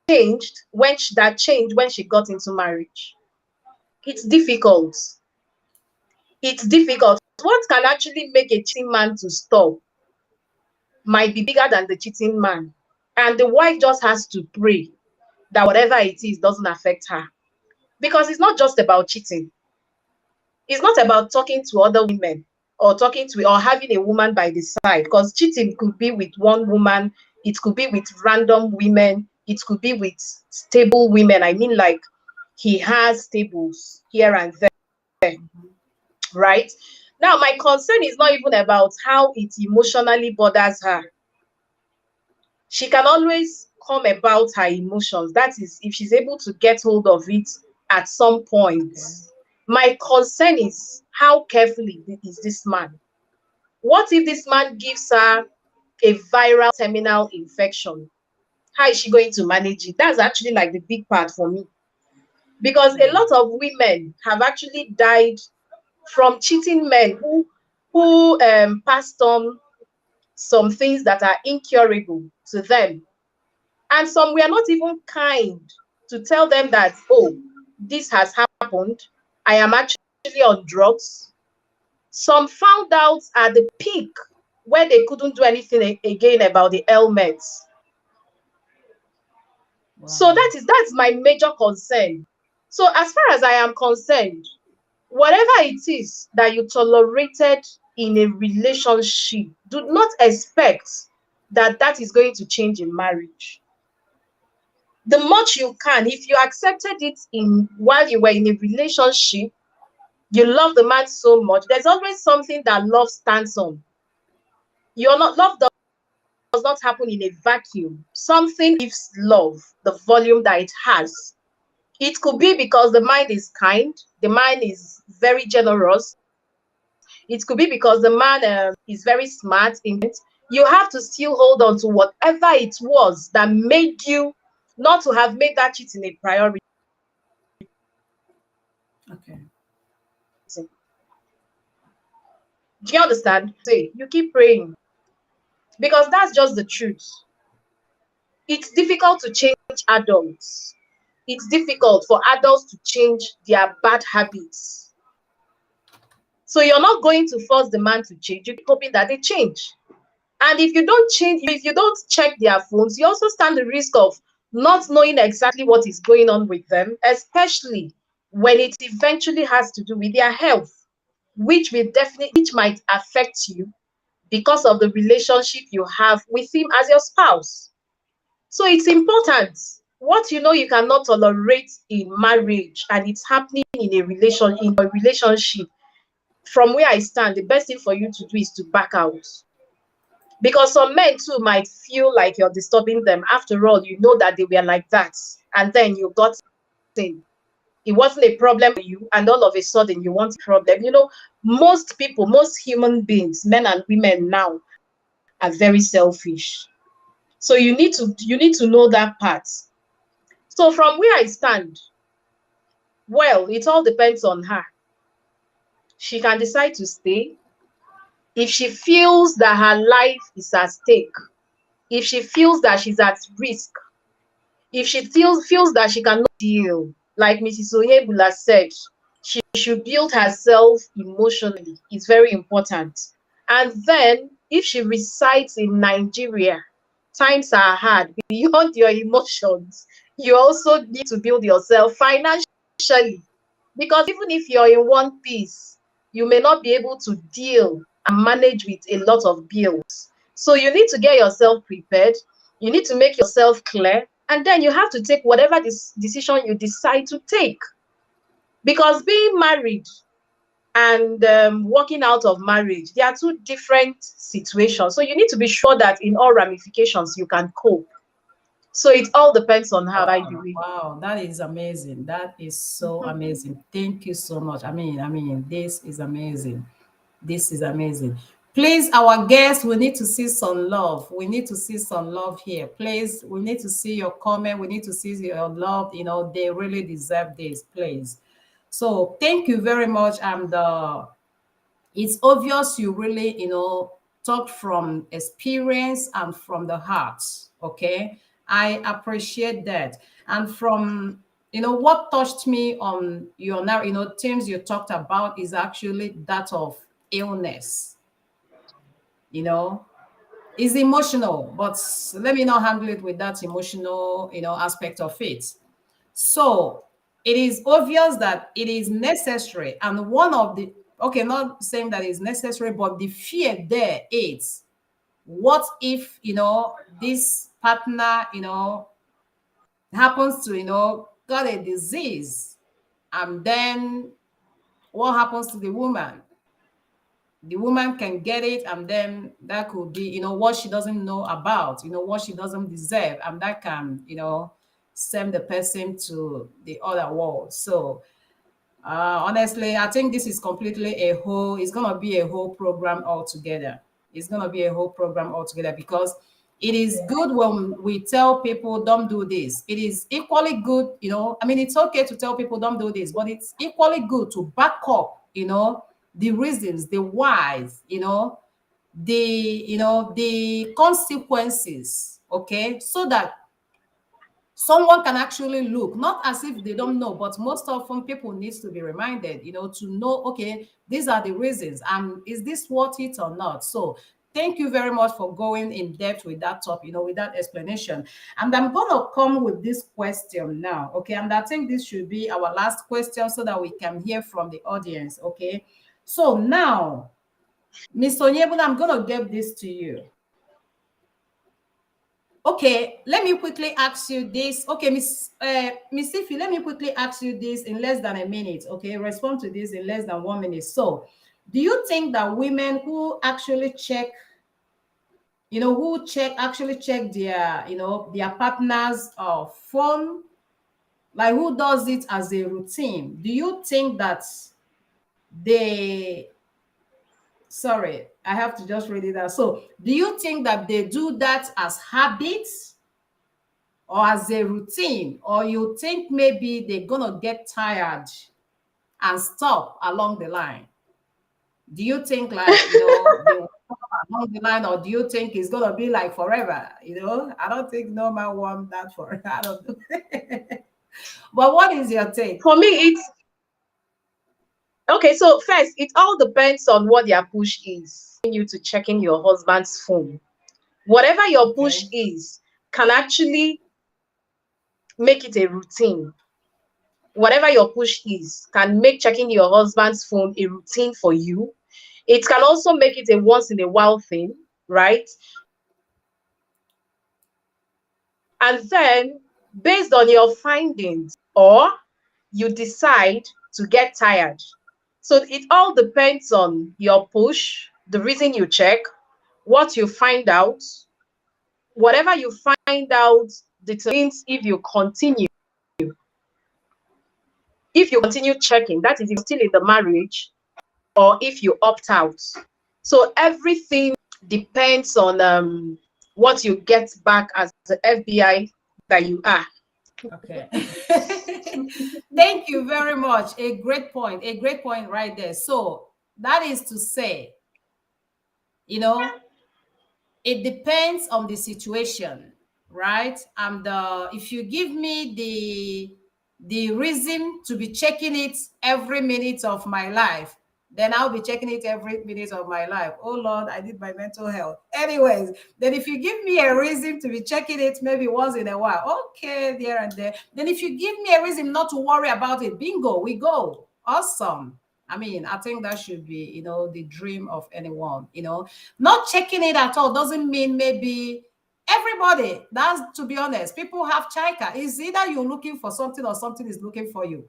changed when she got into marriage? It's difficult. It's difficult. What can actually make a cheating man to stop might be bigger than the cheating man. And the wife just has to pray that whatever it is doesn't affect her. Because it's not just about cheating. It's not about talking to other women or having a woman by the side. Because cheating could be with one woman, it could be with random women, it could be with stable women. I mean, like, he has stables here and there, right? Now, my concern is not even about how it emotionally bothers her. She can always come about her emotions. That is, if she's able to get hold of it at some point. Okay. My concern is, how carefully is this man? What if this man gives her a viral terminal infection? How is she going to manage it? That's actually like the big part for me. Because a lot of women have actually died from cheating men who passed on some things that are incurable to them. And some were not even kind to tell them that, oh, this has happened. I am actually on drugs. Some found out at the peak where they couldn't do anything again about the ailments. Wow. So that's my major concern. So as far as I am concerned, whatever it is that you tolerated in a relationship, do not expect that is going to change in marriage. The much you can, if you accepted it while you were in a relationship, you love the man so much, there's always something that love stands on. Love not happen in a vacuum. Something gives love the volume that it has. It could be because the mind is kind, the mind is very generous. It could be because the man is very smart. You have to still hold on to whatever it was that made you not to have made that cheating a priority. Okay. Do you understand? Say, you keep praying because that's just the truth. It's difficult to change adults. It's difficult for adults to change their bad habits. So you're not going to force the man to change. You're hoping that they change. And if you don't change, if you don't check their phones, you also stand the risk of not knowing exactly what is going on with them, especially when it eventually has to do with their health, which might affect you because of the relationship you have with him as your spouse. So it's important. What you know you cannot tolerate in marriage and it's happening in a relationship. From where I stand, the best thing for you to do is to back out. Because some men too might feel like you're disturbing them. After all, you know that they were like that. And then you got in. It wasn't a problem for you, and all of a sudden you want a problem. You know, most people, most human beings, men and women now, are very selfish. So you need to know that part. So from where I stand, well, it all depends on her. She can decide to stay if she feels that her life is at stake, if she feels that she's at risk, if she feels that she cannot deal, like Mrs. Oyebula said, she should build herself emotionally. It's very important. And then if she resides in Nigeria, times are hard. Beyond your emotions, you also need to build yourself financially. Because even if you're in one piece, you may not be able to deal and manage with a lot of bills. So you need to get yourself prepared. You need to make yourself clear. And then you have to take whatever decision you decide to take. Because being married and walking out of marriage, they are two different situations. So you need to be sure that in all ramifications, you can cope. So it all depends on her, by the way. Wow, that is amazing. That is so amazing. Thank you so much. This is amazing. This is amazing. Please, our guests, we need to see some love. We need to see some love here. Please, we need to see your comment. We need to see your love. You know, they really deserve this, please. So thank you very much. And it's obvious you really, you know, talk from experience and from the heart. Okay. I appreciate that. And from, you know, what touched me on your now, you know, things you talked about is actually that of illness. You know, it's emotional, but let me not handle it with that emotional, you know, aspect of it. So it is obvious that it is necessary. And one of the, okay, not saying that it's necessary, but the fear there is, what if, you know, this partner, you know, happens to, you know, got a disease, and then what happens to the woman? The woman can get it, and then that could be, you know, what she doesn't know about, you know, what she doesn't deserve, and that can, you know, send the person to the other world. So honestly, I think this is completely it's going to be a whole program altogether. It's going to be a whole program altogether, because it is good when we tell people don't do this. It is equally good, you know, I mean, it's okay to tell people don't do this, but it's equally good to back up, you know, the reasons, the whys, you know, the consequences, okay, so that someone can actually look, not as if they don't know, but most often people needs to be reminded, you know, to know, okay, these are the reasons, and is this worth it or not? So thank you very much for going in depth with that topic, you know, with that explanation. And I'm going to come with this question now, okay, and I think this should be our last question so that we can hear from the audience, okay? So now, Ms. Onyebula, I'm going to give this to you. Okay, let me quickly ask you this. Okay, Miss Ife, let me quickly ask you this in less than a minute. Okay, respond to this in less than 1 minute. So, do you think that women who actually check who actually check their, their partner's phone, like who does it as a routine. Do you think that they, sorry, I have to just read it out. So do you think that they do that as habits or as a routine, or you think maybe they're gonna get tired and stop along the line? Do you think, like, they will stop along the line, or do you think it's gonna be like forever? I don't think no man want that for I don't know. But what is your take? For me, it's okay. So first, it all depends on what their push is. You to checking your husband's phone. Whatever your push Okay. is can actually make it a routine. Whatever your push is can make checking your husband's phone a routine for you. It can also make it a once in a while thing, right? And then, based on your findings, or you decide to get tired. So it all depends on your push, the reason you check, what you find out. Whatever you find out determines if you continue. If you continue checking, that is, if you're still in the marriage, or if you opt out. So everything depends on what you get back as the FBI that you are. Okay. Thank you very much. A great point. A great point right there. So that is to say, it depends on the situation, right? And if you give me the reason to be checking it every minute of my life, then I'll be checking it every minute of my life. Oh Lord, I need my mental health. Anyways, then if you give me a reason to be checking it maybe once in a while, okay, there and there. Then if you give me a reason not to worry about it, bingo, we go. Awesome. I mean, I think that should be, the dream of anyone. Not checking it at all doesn't mean maybe everybody. That's, to be honest, people have chika. It's either you're looking for something or something is looking for you.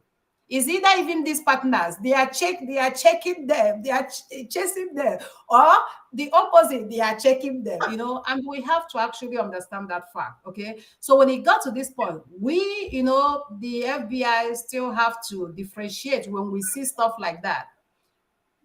Is either even these partners, they are checking them, they are chasing them, or the opposite, they are checking them, and we have to actually understand that fact. Okay. So when it got to this point, we, the FBI still have to differentiate when we see stuff like that.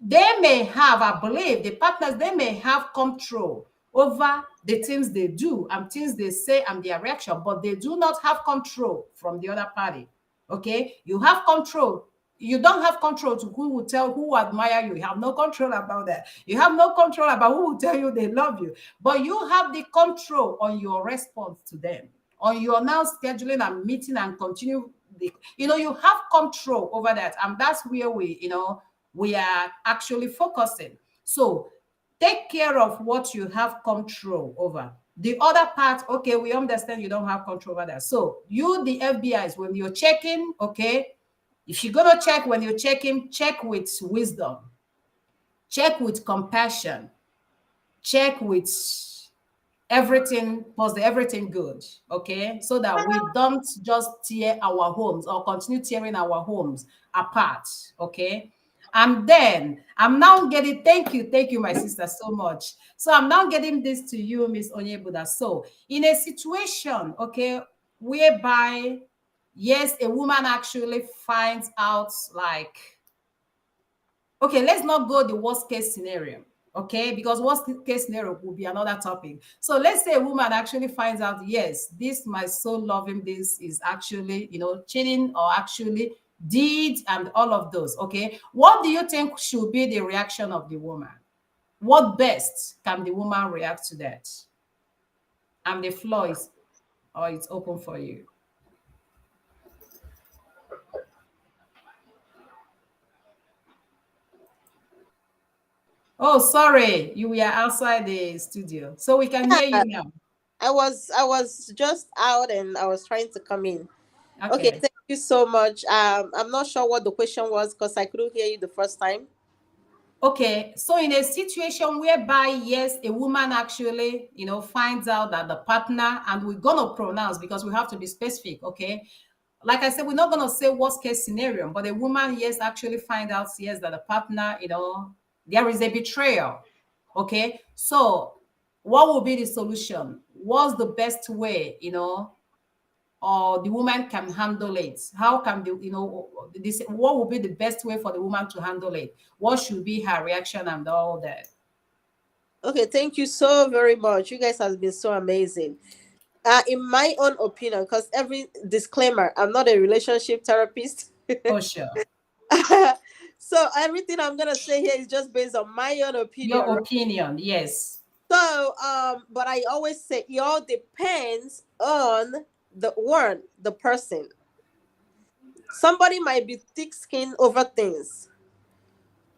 They may have, I believe, the partners, they may have control over the things they do and things they say and their reaction, but they do not have control from the other party. Okay, you have control. You don't have control to who will tell, who will admire you. You have no control about that. You have no control about who will tell you they love you. But you have the control on your response to them, on your now scheduling and meeting and continue. You have control over that, and that's where we are actually focusing. So take care of what you have control over. The other part, okay, we understand you don't have control over that. So you, the FBIs, when you're checking, okay, if you're going to check, when you're checking, check with wisdom, check with compassion, check with everything positive, everything good, okay? So that we don't just tear our homes or continue tearing our homes apart, okay? And then I'm now getting, thank you, my sister, so much. So I'm now getting this to you, Miss Onyebuda. So in a situation, okay, whereby, yes, a woman actually finds out, like, okay, let's not go the worst case scenario, okay? Because worst case scenario will be another topic. So let's say a woman actually finds out, yes, this, my soul loving, this is actually, cheating, or actually did, and all of those, okay? What do you think should be the reaction of the woman? What best can the woman react to that? And the floor is, or it's open for you. Oh, sorry, you were outside the studio, so we can hear you now. I was just out and I was trying to come in. Okay, Okay. thank you so much. I'm not sure what the question was because I couldn't hear you the first time. Okay, so in a situation whereby, yes, a woman actually, finds out that the partner, and we're gonna pronounce because we have to be specific, okay? Like I said, we're not gonna say worst case scenario, but a woman, yes, actually find out, yes, that the partner, there is a betrayal, okay? So what will be the solution? What's the best way, or the woman can handle it? How can this, what will be the best way for the woman to handle it? What should be her reaction and all that? Okay, thank you so very much. You guys have been so amazing. In my own opinion, because every disclaimer, I'm not a relationship therapist. For sure. So everything I'm gonna say here is just based on my own opinion. Your opinion, yes. So, but I always say it all depends on the person. Somebody might be thick-skinned over things,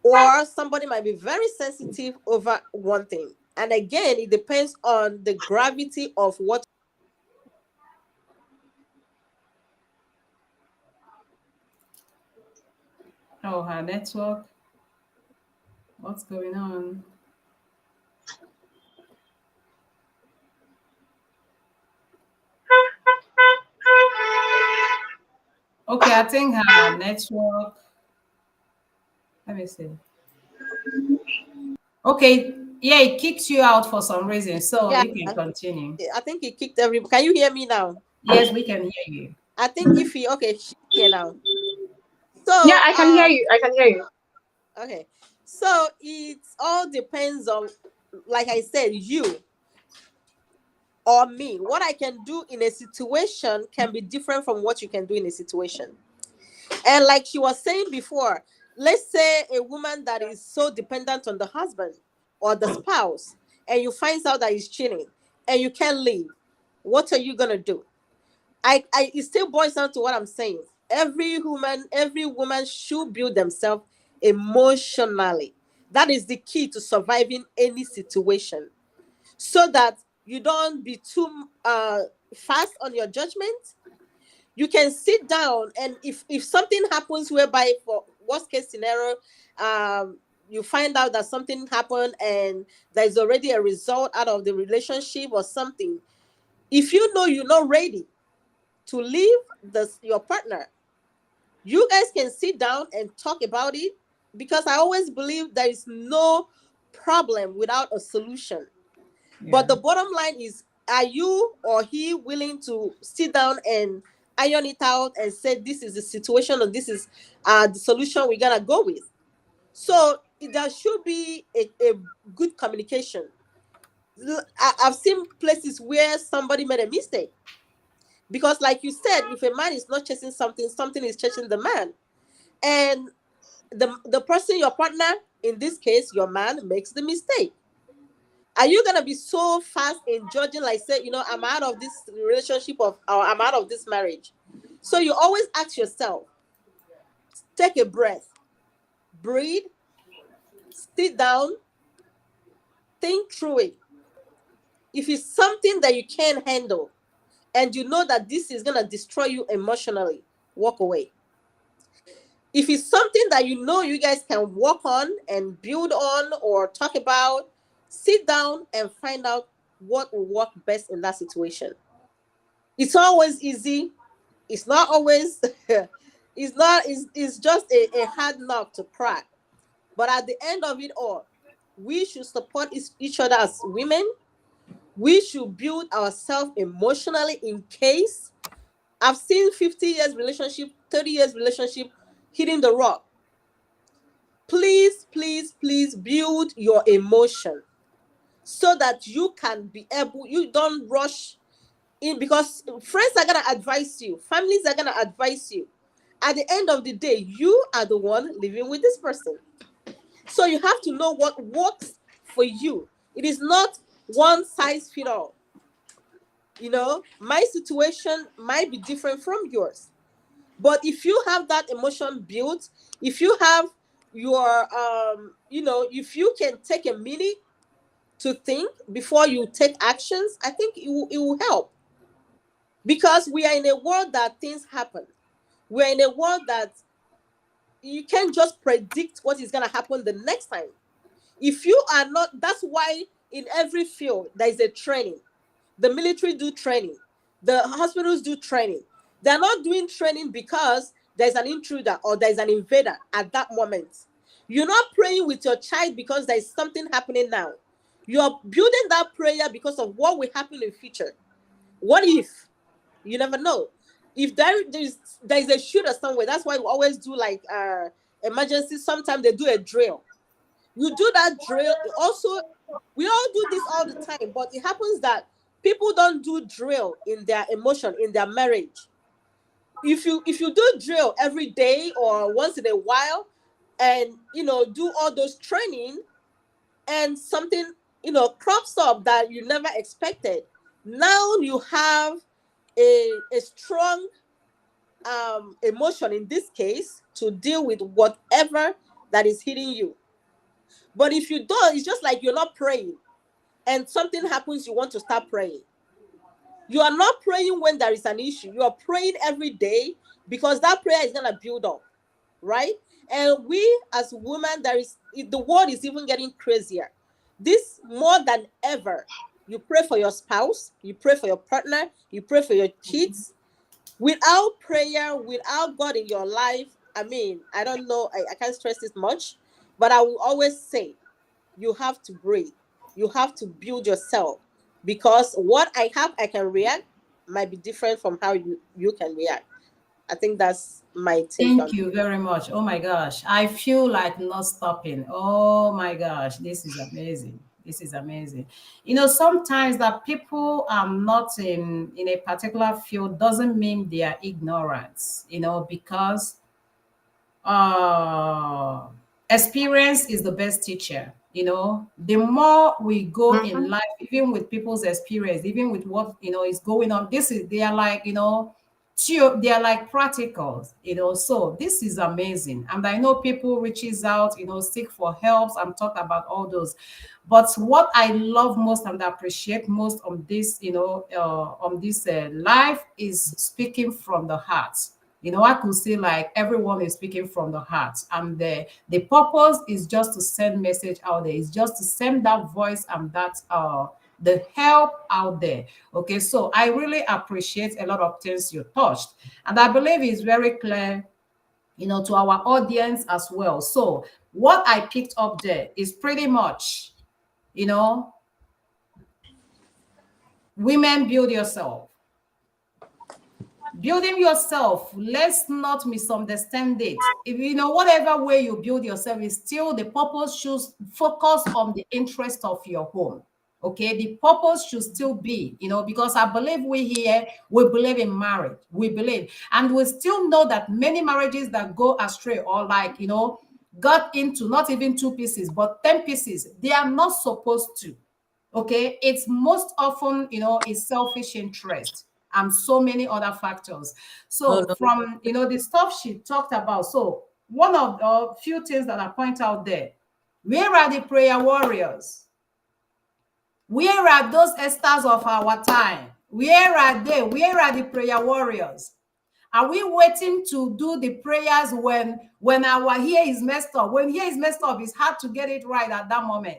or somebody might be very sensitive over one thing. And again, it depends on the gravity of what. Oh, her network. What's going on? Okay, I think her network. Let me see. Okay, yeah, it kicks you out for some reason, so Yeah, you can continue. I think he kicked every. Can you hear me now? Yes, we can hear you. I think if he okay, she's here now. So Yeah, I can hear you. I can hear you. okay. So it all depends on, like I said, you or me. What I can do in a situation can be different from what you can do in a situation. And like she was saying before, let's say a woman that is so dependent on the husband or the spouse, and you find out that he's cheating and you can't leave. What are you gonna do? It still boils down to what I'm saying. Every woman should build themselves emotionally. That is the key to surviving any situation, so that you don't be too fast on your judgment. You can sit down, and if something happens whereby, for worst case scenario, you find out that something happened and there's already a result out of the relationship or something. If you know you're not ready to leave your partner, you guys can sit down and talk about it, because I always believe there is no problem without a solution. But the bottom line is, are you or he willing to sit down and iron it out and say, this is the situation and this is the solution we're gonna go with? So there should be a good communication. I've seen places where somebody made a mistake, because like you said, if a man is not chasing something, something is chasing the man. And the person, your partner, in this case your man, makes the mistake. Are you gonna be so fast in judging, like say, I'm out of this relationship or I'm out of this marriage? So you always ask yourself, take a breath, breathe, sit down, think through it. If it's something that you can't handle and you know that this is gonna destroy you emotionally, walk away. If it's something that you know you guys can work on and build on or talk about, sit down and find out what will work best in that situation. It's always easy. It's not always it's just a hard nut to crack. But at the end of it all, we should support each other as women. We should build ourselves emotionally, in case. I've seen 50 years relationship, 30 years relationship hitting the rock. Please, please, please build your emotion, so that you can be able, you don't rush in, because friends are going to advise you, families are going to advise you. At the end of the day, you are the one living with this person. So you have to know what works for you. It is not one size fit all. My situation might be different from yours. But if you have that emotion built, if you have your, if you can take a minute to think before you take actions, I think it will help. Because we are in a world that things happen. We're in a world that you can't just predict what is going to happen the next time. If you are not, that's why in every field there is a training. The military do training. The hospitals do training. They're not doing training because there's an intruder or there's an invader at that moment. You're not praying with your child because there's something happening now. You're building that prayer because of what will happen in future. What if? You never know. If there's a shooter somewhere, that's why we always do like emergency. Sometimes they do a drill. You do that drill. Also, we all do this all the time, but it happens that people don't do drill in their emotion, in their marriage. If you do drill every day or once in a while, and do all those training, and something crops up that you never expected, now you have a strong emotion in this case to deal with whatever that is hitting you. But if you don't, it's just like you're not praying, and something happens, you want to start praying. You are not praying when there is an issue. You are praying every day because that prayer is going to build up, right? And we as women, the world is even getting crazier. This more than ever, you pray for your spouse, you pray for your partner, you pray for your kids. Without prayer, without God in your life, I mean, I don't know, I can't stress this much, but I will always say, you have to breathe. You have to build yourself, because what I have, I can react, might be different from how you can react. I think that's my take on Thank it. you very much. Oh my gosh. I feel like not stopping. Oh my gosh. This is amazing. This is amazing. Sometimes that people are not in a particular field doesn't mean they are ignorant, because uh experience is the best teacher. The more we go in life, even with people's experience, even with what is going on, they are like, they are like practicals. So this is amazing, and I know people reaches out, seek for helps and talk about all those. But what I love most and appreciate most on this, on this life, is speaking from the heart. I could say like everyone is speaking from the heart, and the purpose is just to send message out there. It's just to send that voice and that the help out there. Okay, so I really appreciate a lot of things you touched, and I believe it's very clear, to our audience as well. So what I picked up there is pretty much, women, build yourself. Building yourself, let's not misunderstand it. If whatever way you build yourself, is still the purpose should focus on the interest of your home. Okay, the purpose should still be, because I believe we believe in marriage. We believe, and we still know that many marriages that go astray, or like, got into not even 2 pieces, but 10 pieces, they are not supposed to. Okay, it's most often, is selfish interest and so many other factors. So from, the stuff she talked about, so one of the few things that I point out there, where are the prayer warriors? Where are those Esthers of our time? Where are they? Where are the prayer warriors? Are we waiting to do the prayers when our ear is messed up? When ear is messed up, it's hard to get it right at that moment,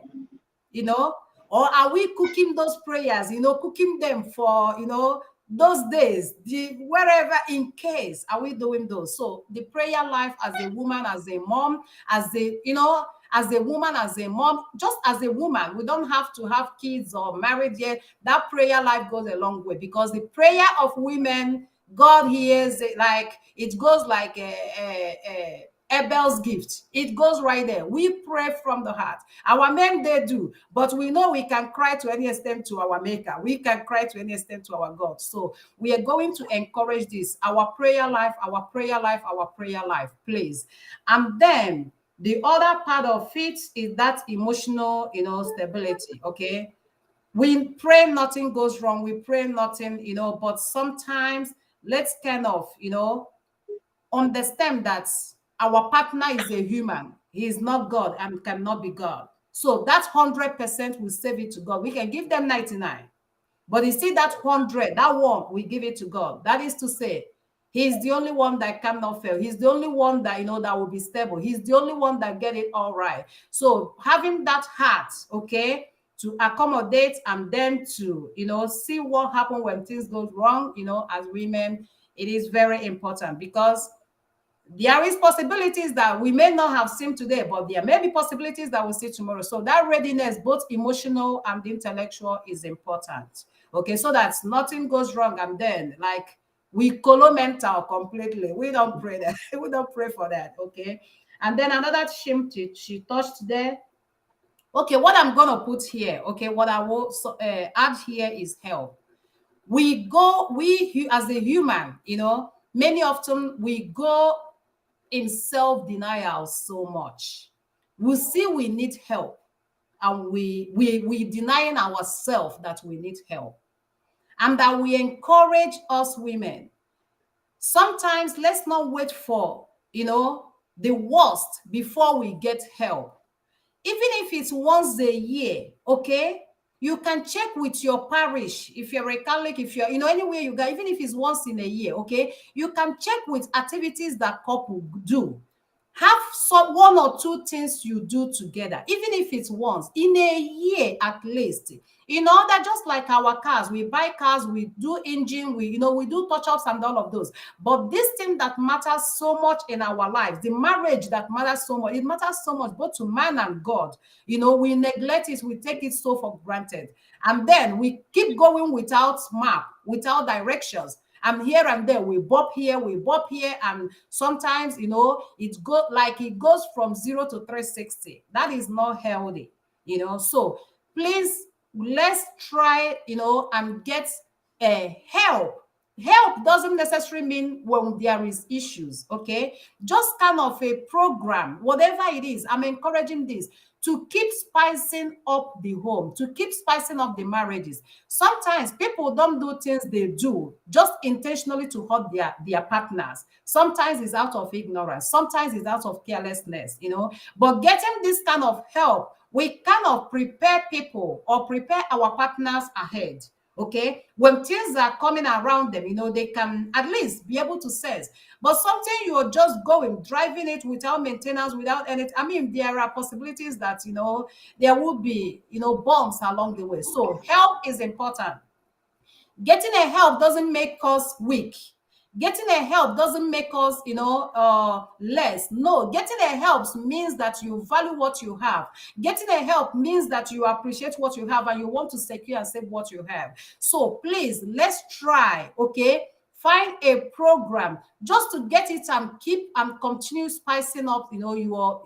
or are we cooking those prayers, cooking them for, those days, wherever, in case, are we doing those? So the prayer life as a woman, as a mom, as a woman, as a mom, just as a woman, we don't have to have kids or married yet. That prayer life goes a long way, because the prayer of women, God hears it, like it goes like a Abel's gift. It goes right there. We pray from the heart. Our men, they do, but we know we can cry to any extent to our maker. We can cry to any extent to our God. So we are going to encourage this. Our prayer life, our prayer life, our prayer life, please. And then the other part of it is that emotional, stability. Okay. We pray nothing goes wrong. We pray nothing, but sometimes let's kind of, understand that our partner is a human. He is not God and cannot be God. So that 100% we save it to God. We can give them 99. But you see that 100, that one, we give it to God. That is to say, He's the only one that cannot fail. He's the only one that, that will be stable. He's the only one that get it all right. So having that heart, okay, to accommodate and then to, see what happens when things go wrong, as women, it is very important, because there is possibilities that we may not have seen today, but there may be possibilities that we'll see tomorrow. So that readiness, both emotional and intellectual, is important. Okay, so that nothing goes wrong and then like we colo mental completely. We don't pray that. We don't pray for that. Okay. And then another shame she touched there. Okay, what I'm gonna put here, okay, what I will add here is help. We as a human, many often we go in self-denial so much. We see we need help and we denying ourselves that we need help, and that we encourage us women. Sometimes let's not wait for the worst before we get help. Even if it's once a year, okay, you can check with your parish. If you're a Catholic, if you're anywhere you go, even if it's once in a year, okay, you can check with activities that couple do. Have some one or two things you do together, even if it's once in a year at least. That just like our cars, we buy cars, we do engine, we do touch-ups and all of those. But this thing that matters so much in our lives, the marriage that matters so much, it matters so much both to man and God. We neglect it, we take it so for granted. And then we keep going without map, without directions. And here and there, we bop here, and sometimes, it goes from 0 to 360. That is not healthy, So please, let's try, and get help. Help doesn't necessarily mean when there is issues, okay? Just kind of a program, whatever it is. I'm encouraging this to keep spicing up the home, to keep spicing up the marriages. Sometimes people don't do things they do just intentionally to hurt their partners. Sometimes it's out of ignorance. Sometimes it's out of carelessness, But getting this kind of help, we kind of prepare people or prepare our partners ahead. Okay, when things are coming around them, they can at least be able to sense. But something you're just driving it without maintenance, without anything. I mean, there are possibilities that there will be bumps along the way. So help is important. Getting a help doesn't make us weak. Getting a help doesn't make us less. No, getting a help means that you value what you have. Getting a help means that you appreciate what you have and you want to secure and save what you have. So please, let's try, okay, find a program just to get it and keep and continue spicing up your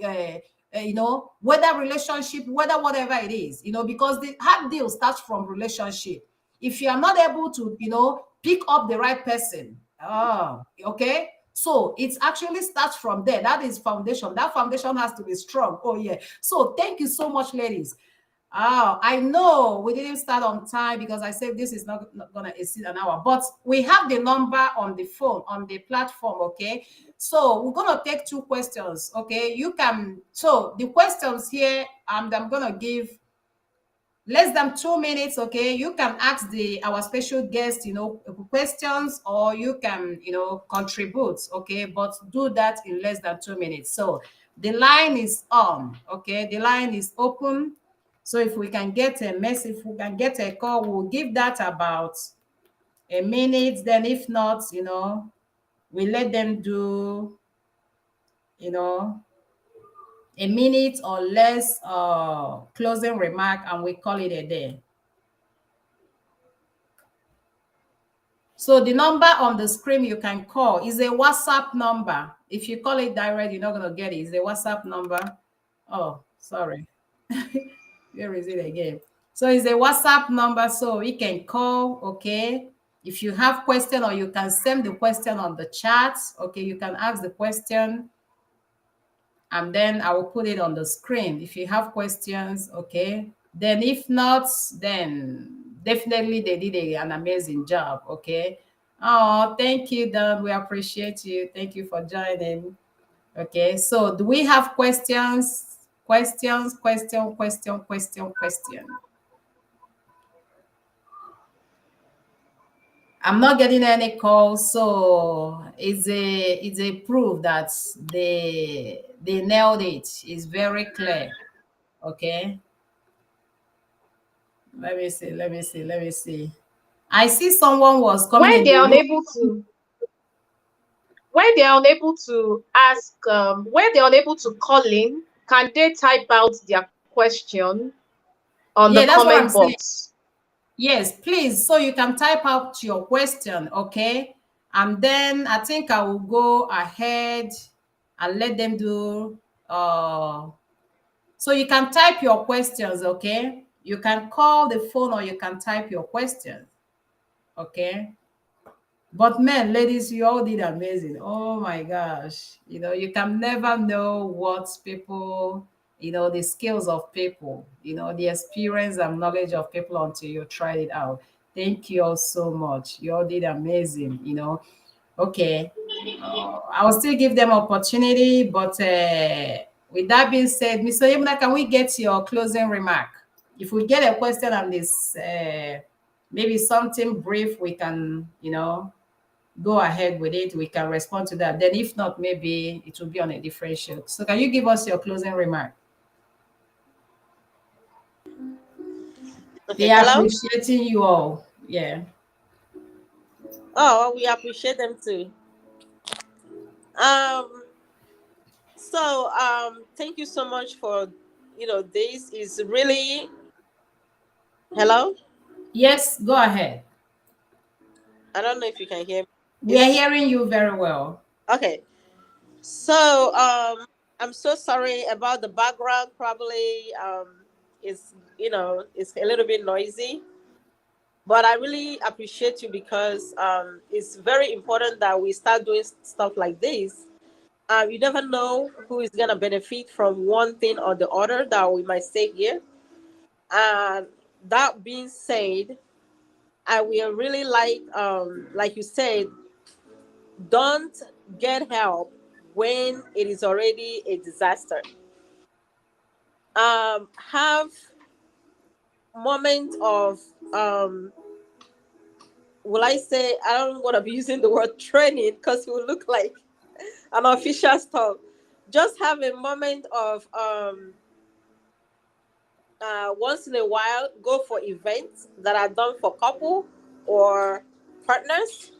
whether relationship, whether whatever it is, because the hard deal starts from relationship. If you are not able to pick up the right person, okay, so it actually starts from there. That is foundation. That foundation has to be strong. Oh yeah. So thank you so much, ladies. I know we didn't start on time because I said this is not gonna exceed an hour, but we have the number on the phone, on the platform, okay? So we're gonna take 2 questions, okay? So the questions here, I'm gonna give less than 2 minutes, okay? You can ask our special guest, questions, or you can, contribute, okay? But do that in less than 2 minutes. So the line is on, okay? The line is open. So if we can get a message, if we can get a call, we'll give that about a minute. Then if not, we let them do, a minute or less closing remark, and we call it a day. So the number on the screen you can call is a WhatsApp number. If you call it direct, you're not going to get it. It's a WhatsApp number. Oh, sorry. Where is it again? So it's a WhatsApp number, so we can call, okay? If you have question, or you can send the question on the chat, okay? You can ask the question, and then I will put it on the screen if you have questions, okay? Then if not, then definitely they did an amazing job, okay? Oh, thank you, Dan. We appreciate you. Thank you for joining. Okay, so do we have questions? Question. I'm not getting any calls, so it's a proof that they nailed it. It's very clear. Okay. Let me see. I see someone was coming When in they the are room. unable to, when they're unable to ask, when they're unable to call in, can they type out their question on the Yeah, that's what I'm comment saying. box? Yes, please. So you can type out your question, okay? And then I think I will go ahead and let them do so you can type your questions, okay? You can call the phone or you can type your questions, okay? But men, ladies, you all did amazing. Oh my gosh. You know, you can never know what people, you know, the skills of people, you know, the experience and knowledge of people until you tried it out. Thank you all so much. You all did amazing, you know. Okay. I will still give them opportunity, but with that being said, Mr. Yemuna, can we get your closing remark? If we get a question on this, maybe something brief, we can, you know, go ahead with it. We can respond to that. Then, if not, maybe it will be on a different show. So, can you give us your closing remark? Okay, They are hello. appreciating you all. Yeah. Oh, we appreciate them too. So thank you so much for, this is really, hello. Yes, go ahead. I don't know if you can hear me. We are hearing you very well. Okay. So I'm so sorry about the background. Probably it's a little bit noisy, but I really appreciate you because it's very important that we start doing stuff like this. You never know who is gonna benefit from one thing or the other that we might say here. And that being said, I will really like you said, don't get help when it is already a disaster. Have moment of will I say, I don't want to be using the word training because it will look like an official stuff. Just have a moment of once in a while, go for events that are done for couple or partners,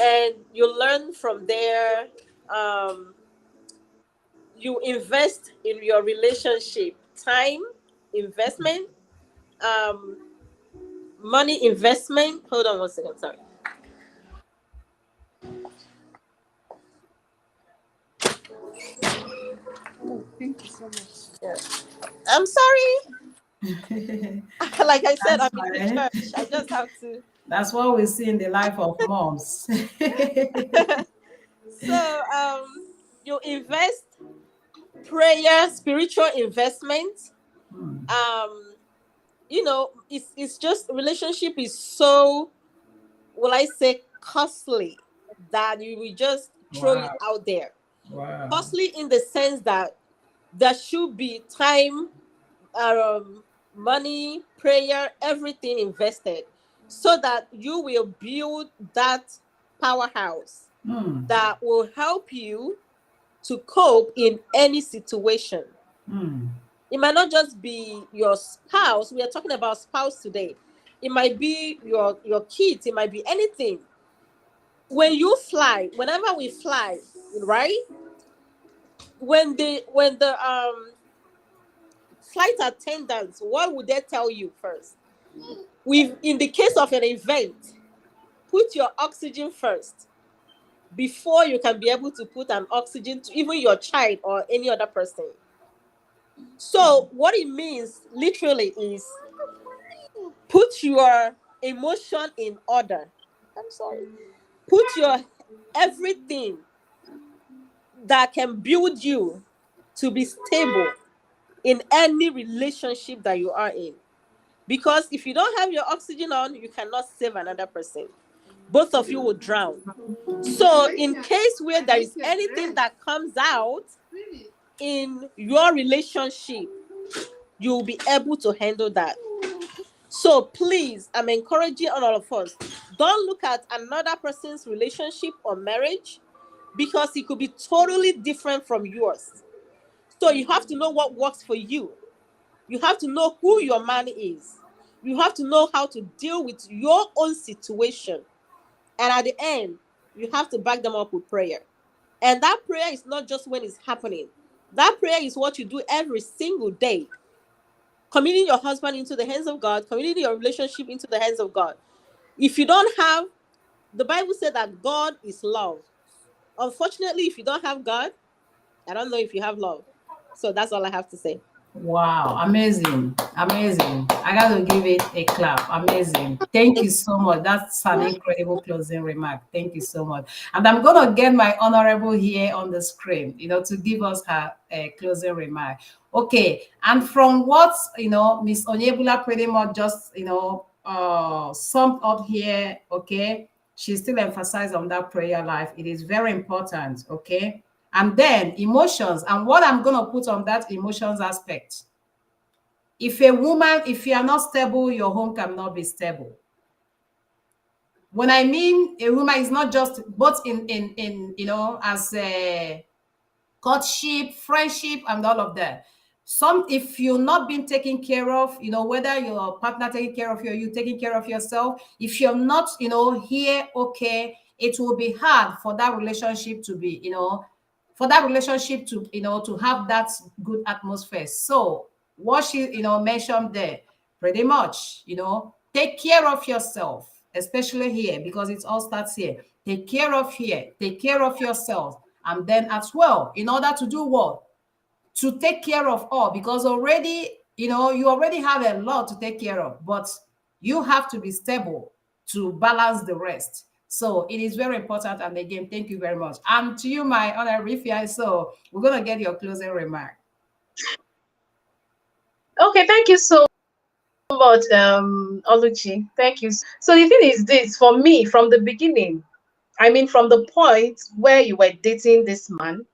and you learn from there. Um, you invest in your relationship, time investment, um, money investment. Hold on one second, sorry. Thank you so much. Yeah. I'm sorry. Like I said, I'm That's in the fine. church. I just have to. That's what we see in the life of moms. So you invest prayer, spiritual investment. Hmm. It's just relationship is so, will I say, costly that you will just throw it Wow. out there. Wow. Costly in the sense that there should be time, money, prayer, everything invested so that you will build that powerhouse Hmm. that will help you to cope in any situation. Hmm. It might not just be your spouse. We are talking about spouse today. It might be your kids. It might be anything. When you fly, whenever we fly, right? When the flight attendants, what would they tell you first? In the case of an event, put your oxygen first before you can be able to put an oxygen to even your child or any other person. So what it means literally is put your emotion in order. I'm sorry. Put your everything that can build you to be stable in any relationship that you are in. Because if you don't have your oxygen on, you cannot save another person. Both of you will drown. So, in case where there is anything that comes out in your relationship, you'll be able to handle that. So, please, I'm encouraging all of us, don't look at another person's relationship or marriage because it could be totally different from yours. So, you have to know what works for you. You have to know who your man is. You have to know how to deal with your own situation. And at the end, you have to back them up with prayer. And that prayer is not just when it's happening. That prayer is what you do every single day. Committing your husband into the hands of God, committing your relationship into the hands of God. If you don't have, the Bible said that God is love. Unfortunately, if you don't have God, I don't know if you have love. So that's all I have to say. Wow, amazing, amazing. I got to give it a clap. Amazing. Thank you so much. That's an incredible closing remark. Thank you so much. And I'm going to get my honorable here on the screen, to give us her closing remark. Okay. And from what, Miss Onyebula pretty much just, summed up here, okay, she still emphasized on that prayer life. It is very important, okay? And then emotions, and what I'm going to put on that emotions aspect. If a woman, if you are not stable, your home cannot be stable. When I mean a woman is not just both in as a courtship, friendship, and all of that. If you're not being taken care of, whether your partner taking care of you, or you taking care of yourself, if you're not, here, okay, it will be hard for that relationship to be, to have that good atmosphere. So what she, mentioned there, pretty much, take care of yourself, especially here, because it all starts here. Take care of here, take care of yourself. And then as well, in order to do what? To take care of all, because already, you already have a lot to take care of, but you have to be stable to balance the rest. So it is very important. And again, thank you very much. And to you, my honor, Rifia, so we're going to get your closing remark. Okay, thank you so much, Oluchi. Thank you. So the thing is this, for me, from the beginning, I mean, from the point where you were dating this man,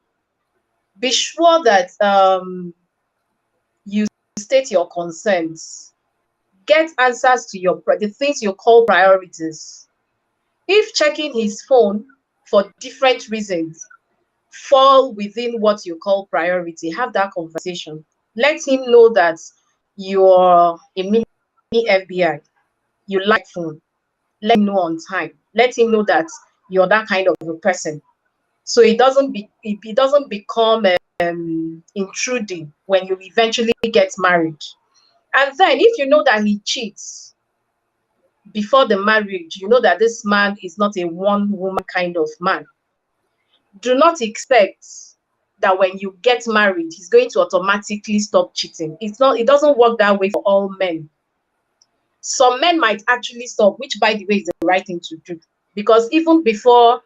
be sure that you state your concerns. Get answers to the things you call priorities. If checking his phone for different reasons fall within what you call priority, have that conversation. Let him know that you're a mini FBI. You like phone. Let him know on time. Let him know that you're that kind of a person. So it doesn't become intruding when you eventually get married. And then if you know that he cheats before the marriage, you know that this man is not a one-woman kind of man. Do not expect that when you get married, he's going to automatically stop cheating. It doesn't work that way for all men. Some men might actually stop, which by the way is the right thing to do. Because even before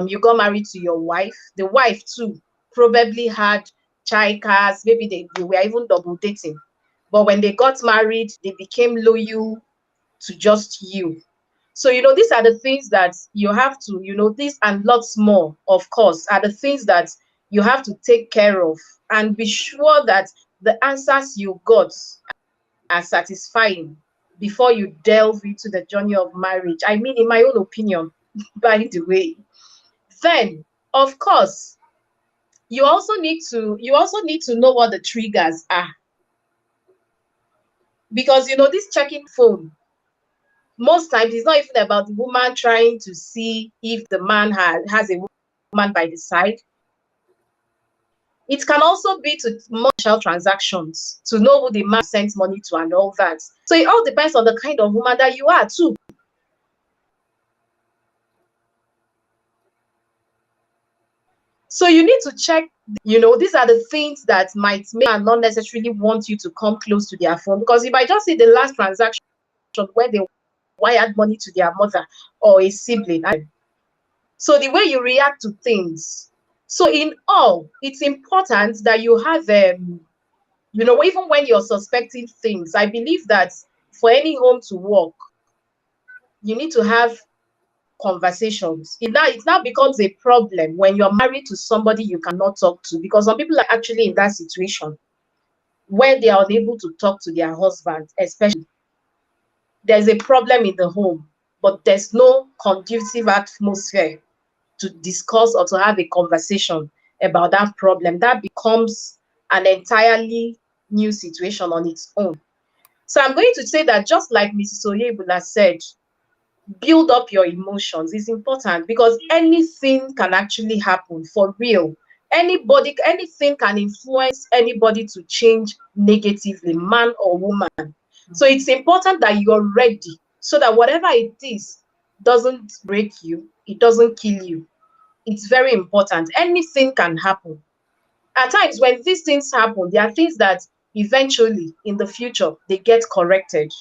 you got married to your wife, the wife too probably had child cars, maybe they were even double dating. But when they got married, they became loyal to just you. So, these are the things that you have to, these and lots more, of course, are the things that you have to take care of and be sure that the answers you got are satisfying before you delve into the journey of marriage. I mean, in my own opinion, by the way. Then, of course, you also need to know what the triggers are. Because this checking phone, most times it's not even about the woman trying to see if the man has a woman by the side. It can also be to commercial transactions, to know who the man sends money to and all that. So it all depends on the kind of woman that you are too. So you need to check, these are the things that might make and not necessarily want you to come close to their phone. Because if I just see the last transaction where they wired money to their mother or a sibling, so the way you react to things. So in all, it's important that you have, even when you're suspecting things, I believe that for any home to work, you need to have conversations. It now becomes a problem when you're married to somebody you cannot talk to, because some people are actually in that situation where they are unable to talk to their husband, especially. There's a problem in the home, but there's no conducive atmosphere to discuss or to have a conversation about that problem. That becomes an entirely new situation on its own. So I'm going to say that just like Mrs. Oyebula said, build up your emotions. It's important because anything can actually happen for real. Anybody, anything can influence anybody to change negatively, man or woman. So it's important that you're ready so that whatever it is doesn't break you, it doesn't kill you. It's very important. Anything can happen. At times when these things happen, there are things that eventually in the future they get corrected.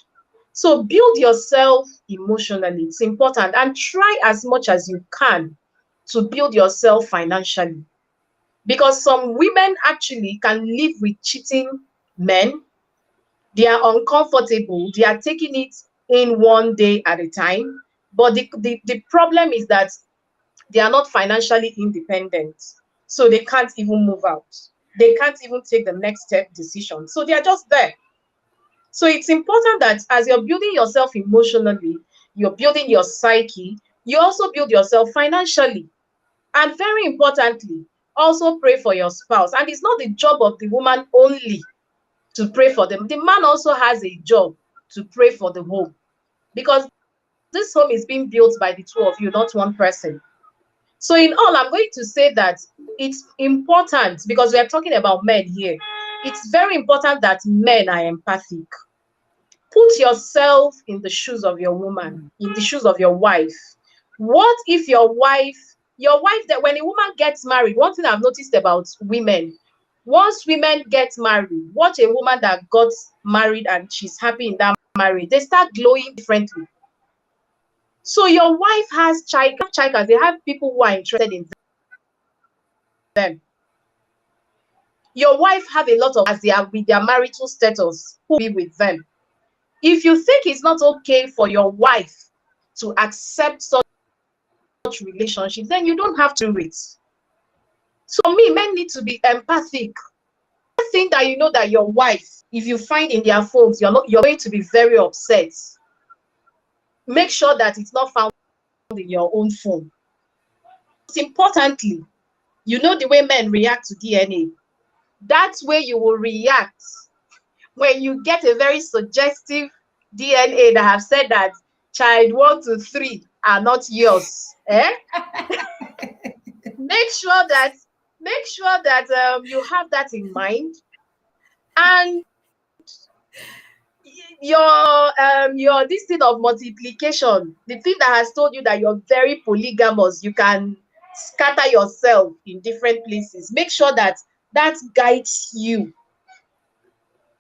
So build yourself emotionally. It's important, and try as much as you can to build yourself financially. Because some women actually can live with cheating men. They are uncomfortable. They are taking it in one day at a time. But the problem is that they are not financially independent. So they can't even move out. They can't even take the next step decision. So they are just there. So it's important that as you're building yourself emotionally, you're building your psyche, you also build yourself financially. And very importantly, also pray for your spouse. And it's not the job of the woman only to pray for them. The man also has a job to pray for the home, because this home is being built by the two of you, not one person. So in all, I'm going to say that it's important, because we are talking about men here. It's very important that men are empathic. Put yourself in the shoes of your woman, in the shoes of your wife. What if your wife, that when a woman gets married, one thing I've noticed about women, once women get married, watch a woman that got married and she's happy in that marriage, they start glowing differently. So your wife has chikers, they have people who are interested in them. Your wife have a lot of, as they are with their marital status, who be with them. If you think it's not okay for your wife to accept such relationships, then you don't have to do it. So me, men need to be empathic. Think that you know that your wife, if you find in their phones, you're going to be very upset. Make sure that it's not found in your own phone. Most importantly, you know the way men react to DNA. That's where you will react when you get a very suggestive DNA that have said that child 1 to 3 are not yours. Make sure that you have that in mind, and your this thing of multiplication, the thing that has told you that you're very polygamous, you can scatter yourself in different places. Make sure that guides you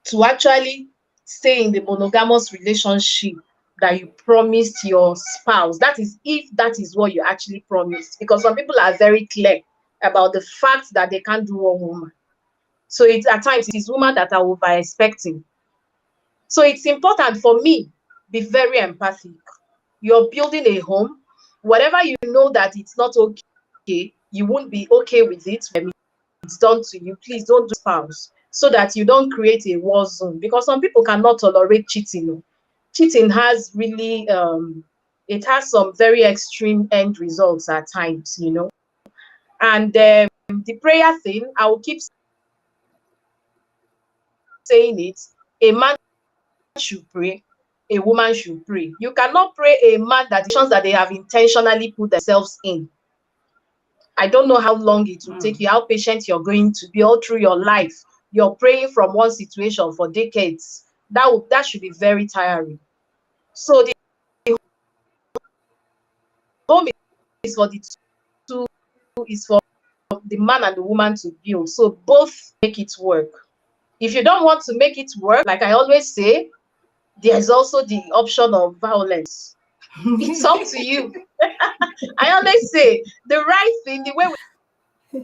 to actually stay in the monogamous relationship that you promised your spouse. That is, if that is what you actually promised, because some people are very clear about the fact that they can't do one woman. So it's at times it is women that are over expecting. So it's important for me, be very empathic. You're building a home, whatever you know that it's not okay, you won't be okay with it when it's done to you. Please don't do spouse, so that you don't create a war zone, because some people cannot tolerate cheating. Cheating has really it has some very extreme end results at times, And the prayer thing, I will keep saying it. A man should pray, a woman should pray. You cannot pray a man that they have intentionally put themselves in. I don't know how long it will take you, how patient you're going to be all through your life. You're praying from one situation for decades. That should be very tiring. So the home is for the two, is for the man and the woman to build. So both make it work. If you don't want to make it work, like I always say, there's also the option of violence. It's up to you. I always say the right thing, the way we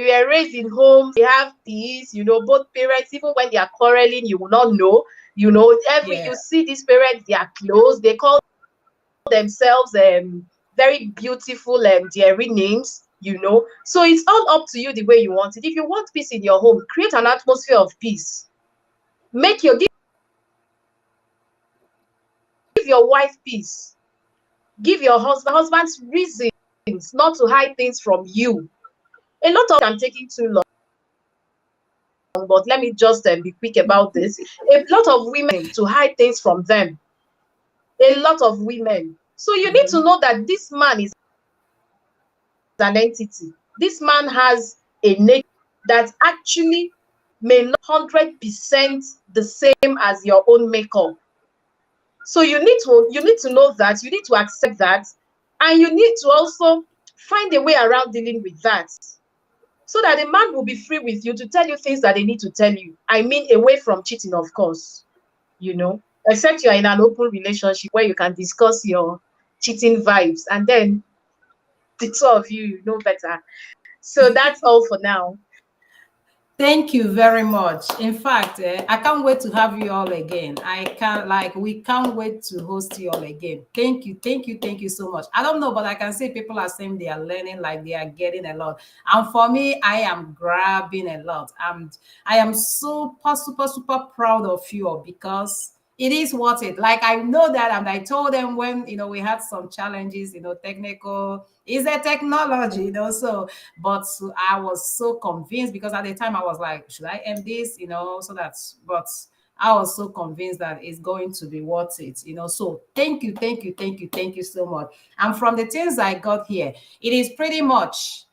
were raised in homes, we have peace, both parents, even when they are quarreling, you will not know. You see these parents, they are close, they call themselves very beautiful and daring names, So it's all up to you the way you want it. If you want peace in your home, create an atmosphere of peace. Give your wife peace. Give your husband's reasons not to hide things from you. A lot of them taking too long, but let me just be quick about this. A lot of women to hide things from them. a lot of women. So you need to know that this man is an entity. This man has a nature that actually may not 100% the same as your own makeup. So you need to know that, you need to accept that, and you need to also find a way around dealing with that. So that the man will be free with you to tell you things that they need to tell you. I mean, away from cheating, of course, except you're in an open relationship where you can discuss your cheating vibes, and then the two of you know better. So that's all for now. Thank you very much. In fact, I can't wait to have you all again. We can't wait to host you all again. Thank you, thank you, thank you so much. I don't know, but I can see people are saying they are learning, like they are getting a lot. And for me, I am grabbing a lot. I am super, super, super proud of you all, because it is worth it. Like, I know that, and I told them when we had some challenges, technical is a technology, so, but I was so convinced, because at the time I was like, should I end this, so that's, but I was so convinced that it's going to be worth it, so thank you, thank you, thank you, thank you so much. And from the things I got here, it is pretty much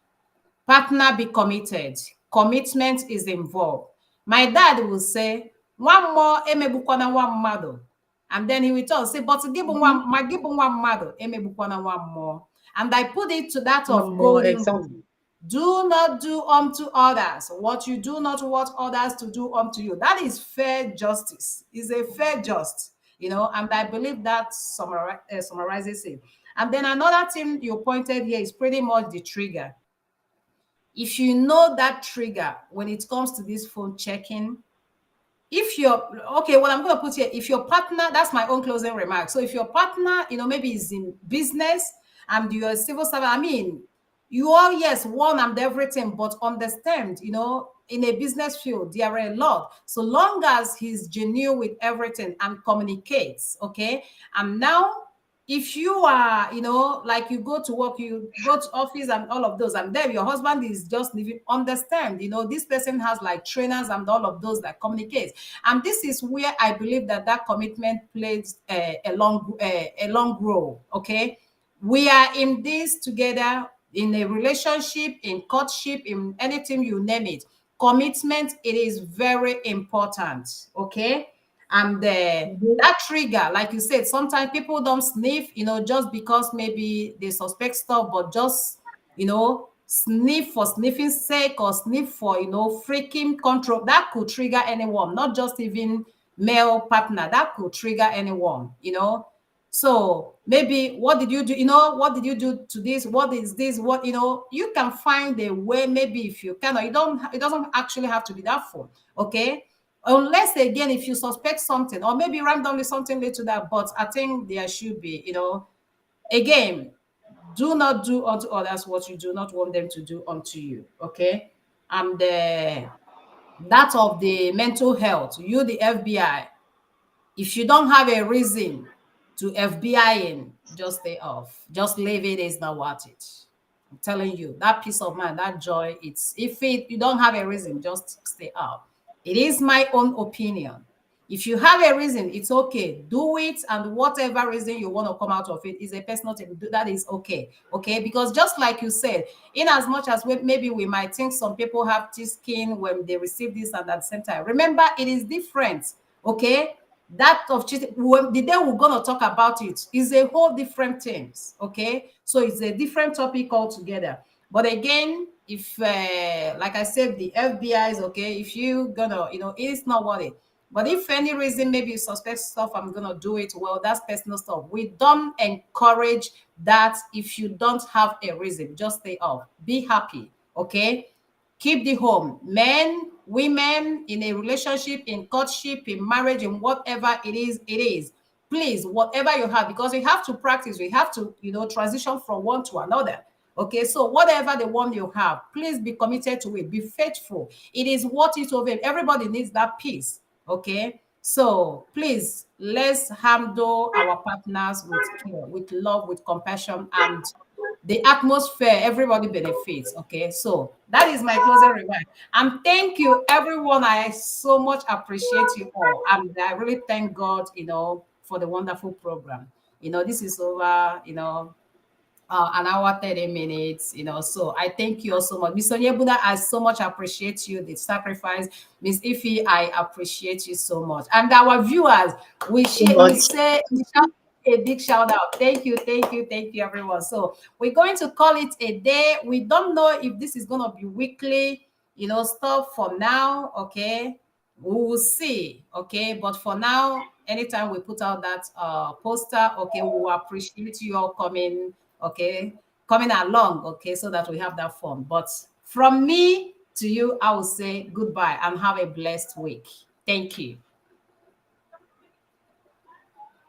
partner, be committed. Commitment is involved. My dad will say, one more emebukwana one mother. And then he will tell, say, but give one mother, emebukwana one more. And I put it to that One of more, golden rule. exactly. Do not do unto others what you do not want others to do unto you. That is fair justice. It's a fair just, and I believe that summarizes it. And then another thing you pointed here is pretty much the trigger. If you know that trigger when it comes to this phone checking, if you're okay, what I'm going to put here, if your partner, that's my own closing remark. So if your partner, maybe is in business and you're a civil servant, I mean, you are, yes, one and everything, but understand, in a business field, there are a lot. So long as he's genuine with everything and communicates, okay? And now, if you are, like you go to work, you go to office and all of those, and then your husband is just living, understand, this person has like trainers and all of those that communicate. And this is where I believe that commitment plays a long role, okay? We are in this together, in a relationship, in courtship, in anything, you name it. Commitment, it is very important, okay? And that trigger, like you said, sometimes people don't sniff, just because maybe they suspect stuff, but just, sniff for sniffing's sake, or sniff for, freaking control. That could trigger anyone, not just even male partner. That could trigger anyone. So maybe, what did you do? What did you do to this? What is this? What, you can find a way, maybe if you can, or it doesn't actually have to be that full, okay? Unless, again, if you suspect something, or maybe randomly something led to that, but I think there should be, again, do not do unto others what you do not want them to do unto you, okay? And that of the mental health, you, the FBI, if you don't have a reason to FBI in, just stay off. Just leave it. It's not worth it. I'm telling you, that peace of mind, that joy, you don't have a reason, just stay out. It is my own opinion. If you have a reason, it's okay. Do it, and whatever reason you want to come out of it is a personal thing. That is okay. Okay, because just like you said, in as much as maybe we might think some people have thick skin when they receive this, and at the same time, remember, it is different. Okay, that of cheating, the day we're going to talk about it is a whole different things, okay? So it's a different topic altogether. But again, if like I said, the FBI is okay. If you gonna, it's not worth it. But if for any reason, maybe you suspect stuff, I'm gonna do it, well, that's personal stuff. We don't encourage that. If you don't have a reason, just stay off. Be happy, okay? Keep the home. Men, women, in a relationship, in courtship, in marriage, in whatever it is. Please, whatever you have, because we have to practice, we have to, transition from one to another. Okay, so whatever the one you have, please be committed to it. Be faithful. It is what it over. Everybody needs that peace. Okay, so please, let's handle our partners with care, with love, with compassion, and the atmosphere, everybody benefits. Okay, so that is my closing remark. And thank you, everyone. I so much appreciate you all, and I really thank God, for the wonderful program. This is over, an hour, 30 minutes, So I thank you all so much. Miss Onyebuna, I so much appreciate you, the sacrifice. Miss Ife, I appreciate you so much. And our viewers, we say a big shout out. Thank you, everyone. So we're going to call it a day. We don't know if this is going to be weekly, stuff for now, okay? We will see, okay? But for now, anytime we put out that poster, okay, we will appreciate you all coming, okay, coming along, okay, so that we have that fun. But from me to you, I will say goodbye and have a blessed week. Thank you.